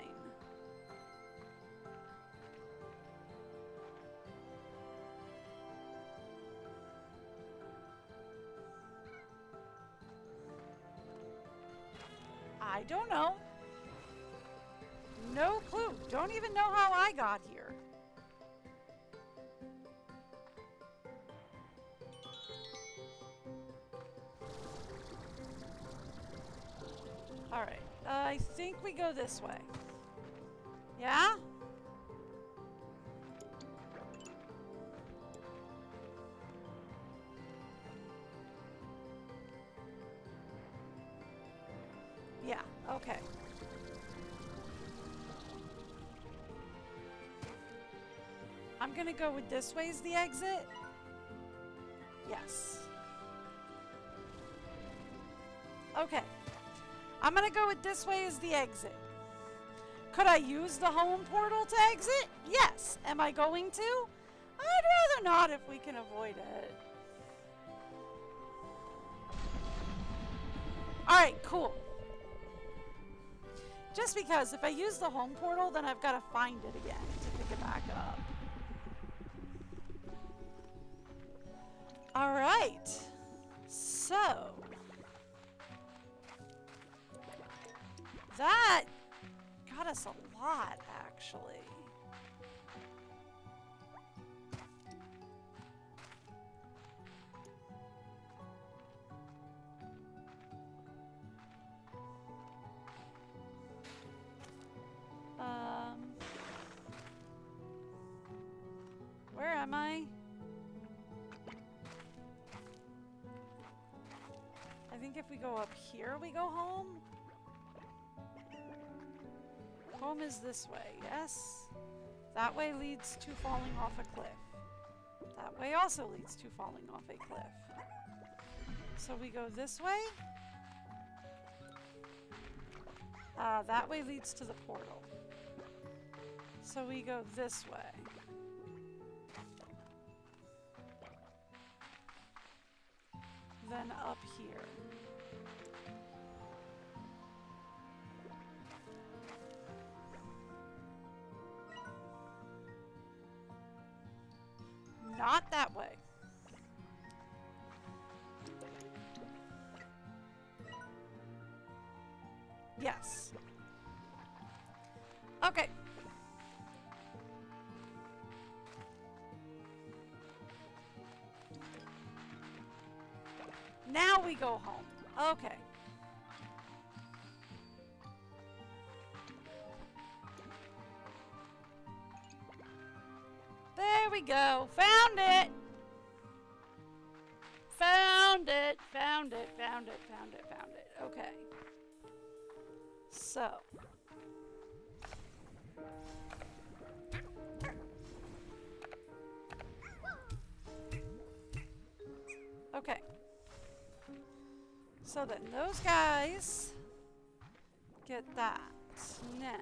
I don't know. No clue. Don't even know how I got here. Alright. I think we go this way. Yeah? Yeah, okay. I'm gonna go with this way as the exit. Yes. Okay. I'm gonna go with this way as the exit. Could I use the home portal to exit? Yes. Am I going to? I'd rather not if we can avoid it. Alright, cool. Just because if I use the home portal, then I've got to find it again to pick it back up. Alright. So. That got us a lot, actually. Where am I? I think if we go up here, we go home? Home is this way, yes? That way leads to falling off a cliff. That way also leads to falling off a cliff. So we go this way? That way leads to the portal. So we go this way. Then up here. Not that way. Yes. Okay. Now we go home. Okay. There we go. Found it. Found it. Found it. Found it. Found it. Found it. Okay. So. Okay. So then those guys get that. Now,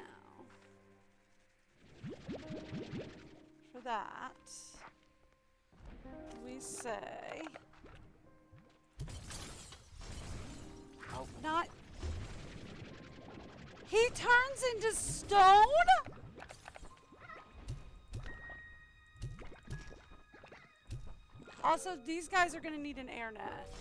for that, we say... Oh, not... He turns into stone? Also, these guys are going to need an air net.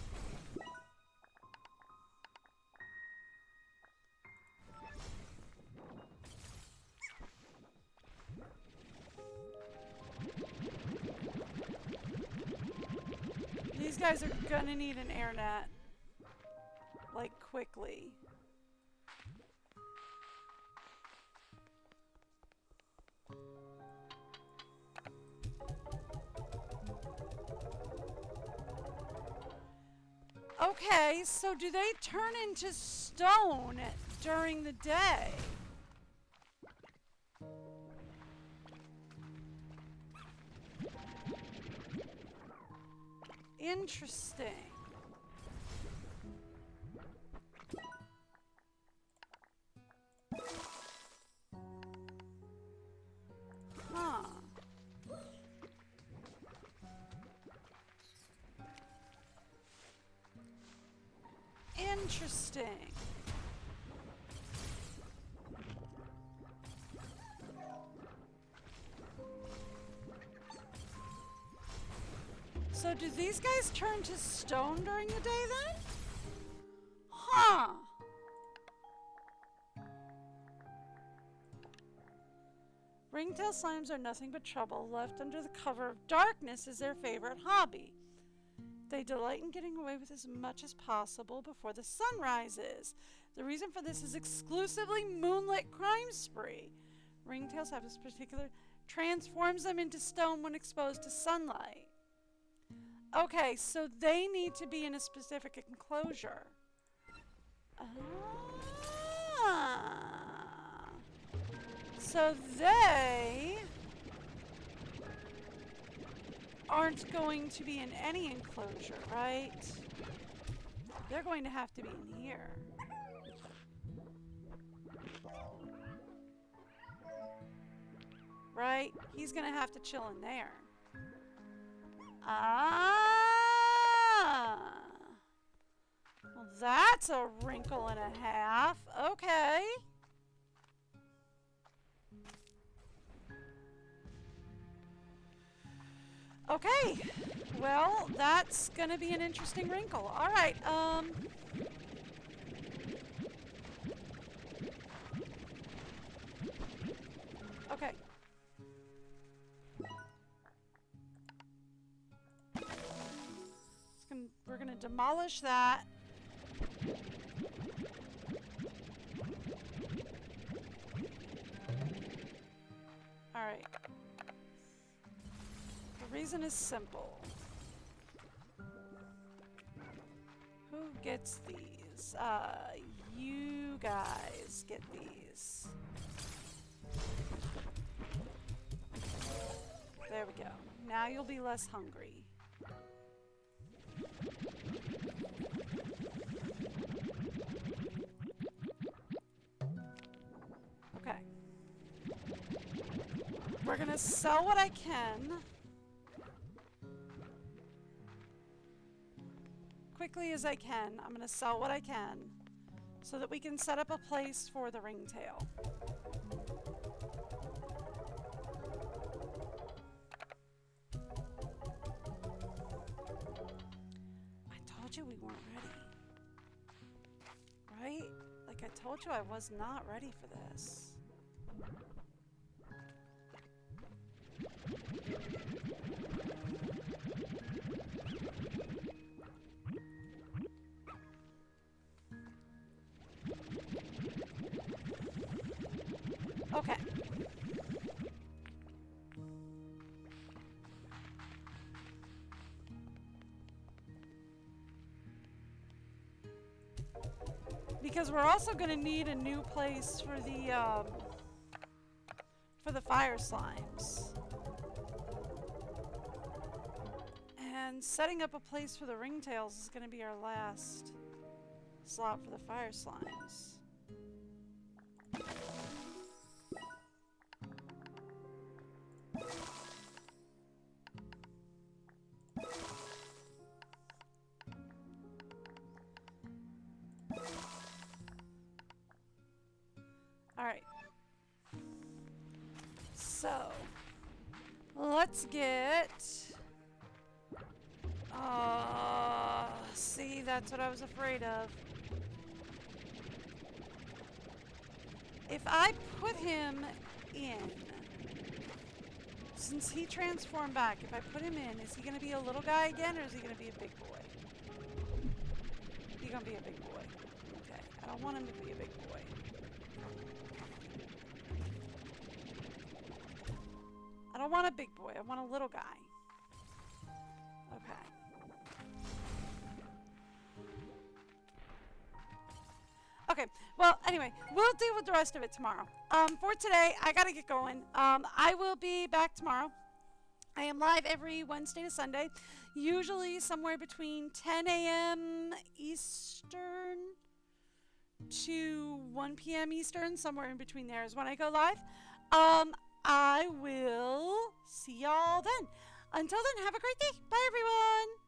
These guys are going to need an air net. Like, quickly. Okay, so do they turn into stone during the day? Interesting. Huh. Interesting. So do these guys turn to stone during the day then? Huh. Ringtail slimes are nothing but trouble. Left under the cover of darkness is their favorite hobby. They delight in getting away with as much as possible before the sun rises. The reason for this is exclusively moonlit crime spree. Ringtails have this particular... transforms them into stone when exposed to sunlight. Okay, so they need to be in a specific enclosure. Ah. So they aren't going to be in any enclosure, right? They're going to have to be in here. Right? He's going to have to chill in there. Ah! Well, that's a wrinkle and a half. Okay. Okay. Well, that's going to be an interesting wrinkle. All right. Okay. We're going to demolish that. All right. The reason is simple. Who gets these? You guys get these. There we go. Now you'll be less hungry. Okay. We're gonna sell what I can. Quickly as I can. I'm gonna sell what I can so that we can set up a place for the ringtail. We weren't ready. Right? Like I told you, I was not ready for this. Okay. Because we're also going to need a new place for the fire slimes. And setting up a place for the ringtails is going to be our last slot for the fire slimes. Alright. So, let's get... see, that's what I was afraid of. If I put him in, since he transformed back, if I put him in, is he going to be a little guy again, or is he going to be a big boy? He's going to be a big boy. Okay, I don't want him to be a big boy. I don't want a big boy, I want a little guy. Okay. Okay, well, anyway, we'll deal with the rest of it tomorrow. For today, I gotta get going. I will be back tomorrow. I am live every Wednesday to Sunday, usually somewhere between 10 a.m. Eastern to 1 p.m. Eastern, somewhere in between there is when I go live. I will see y'all then. Until then, have a great day. Bye, everyone.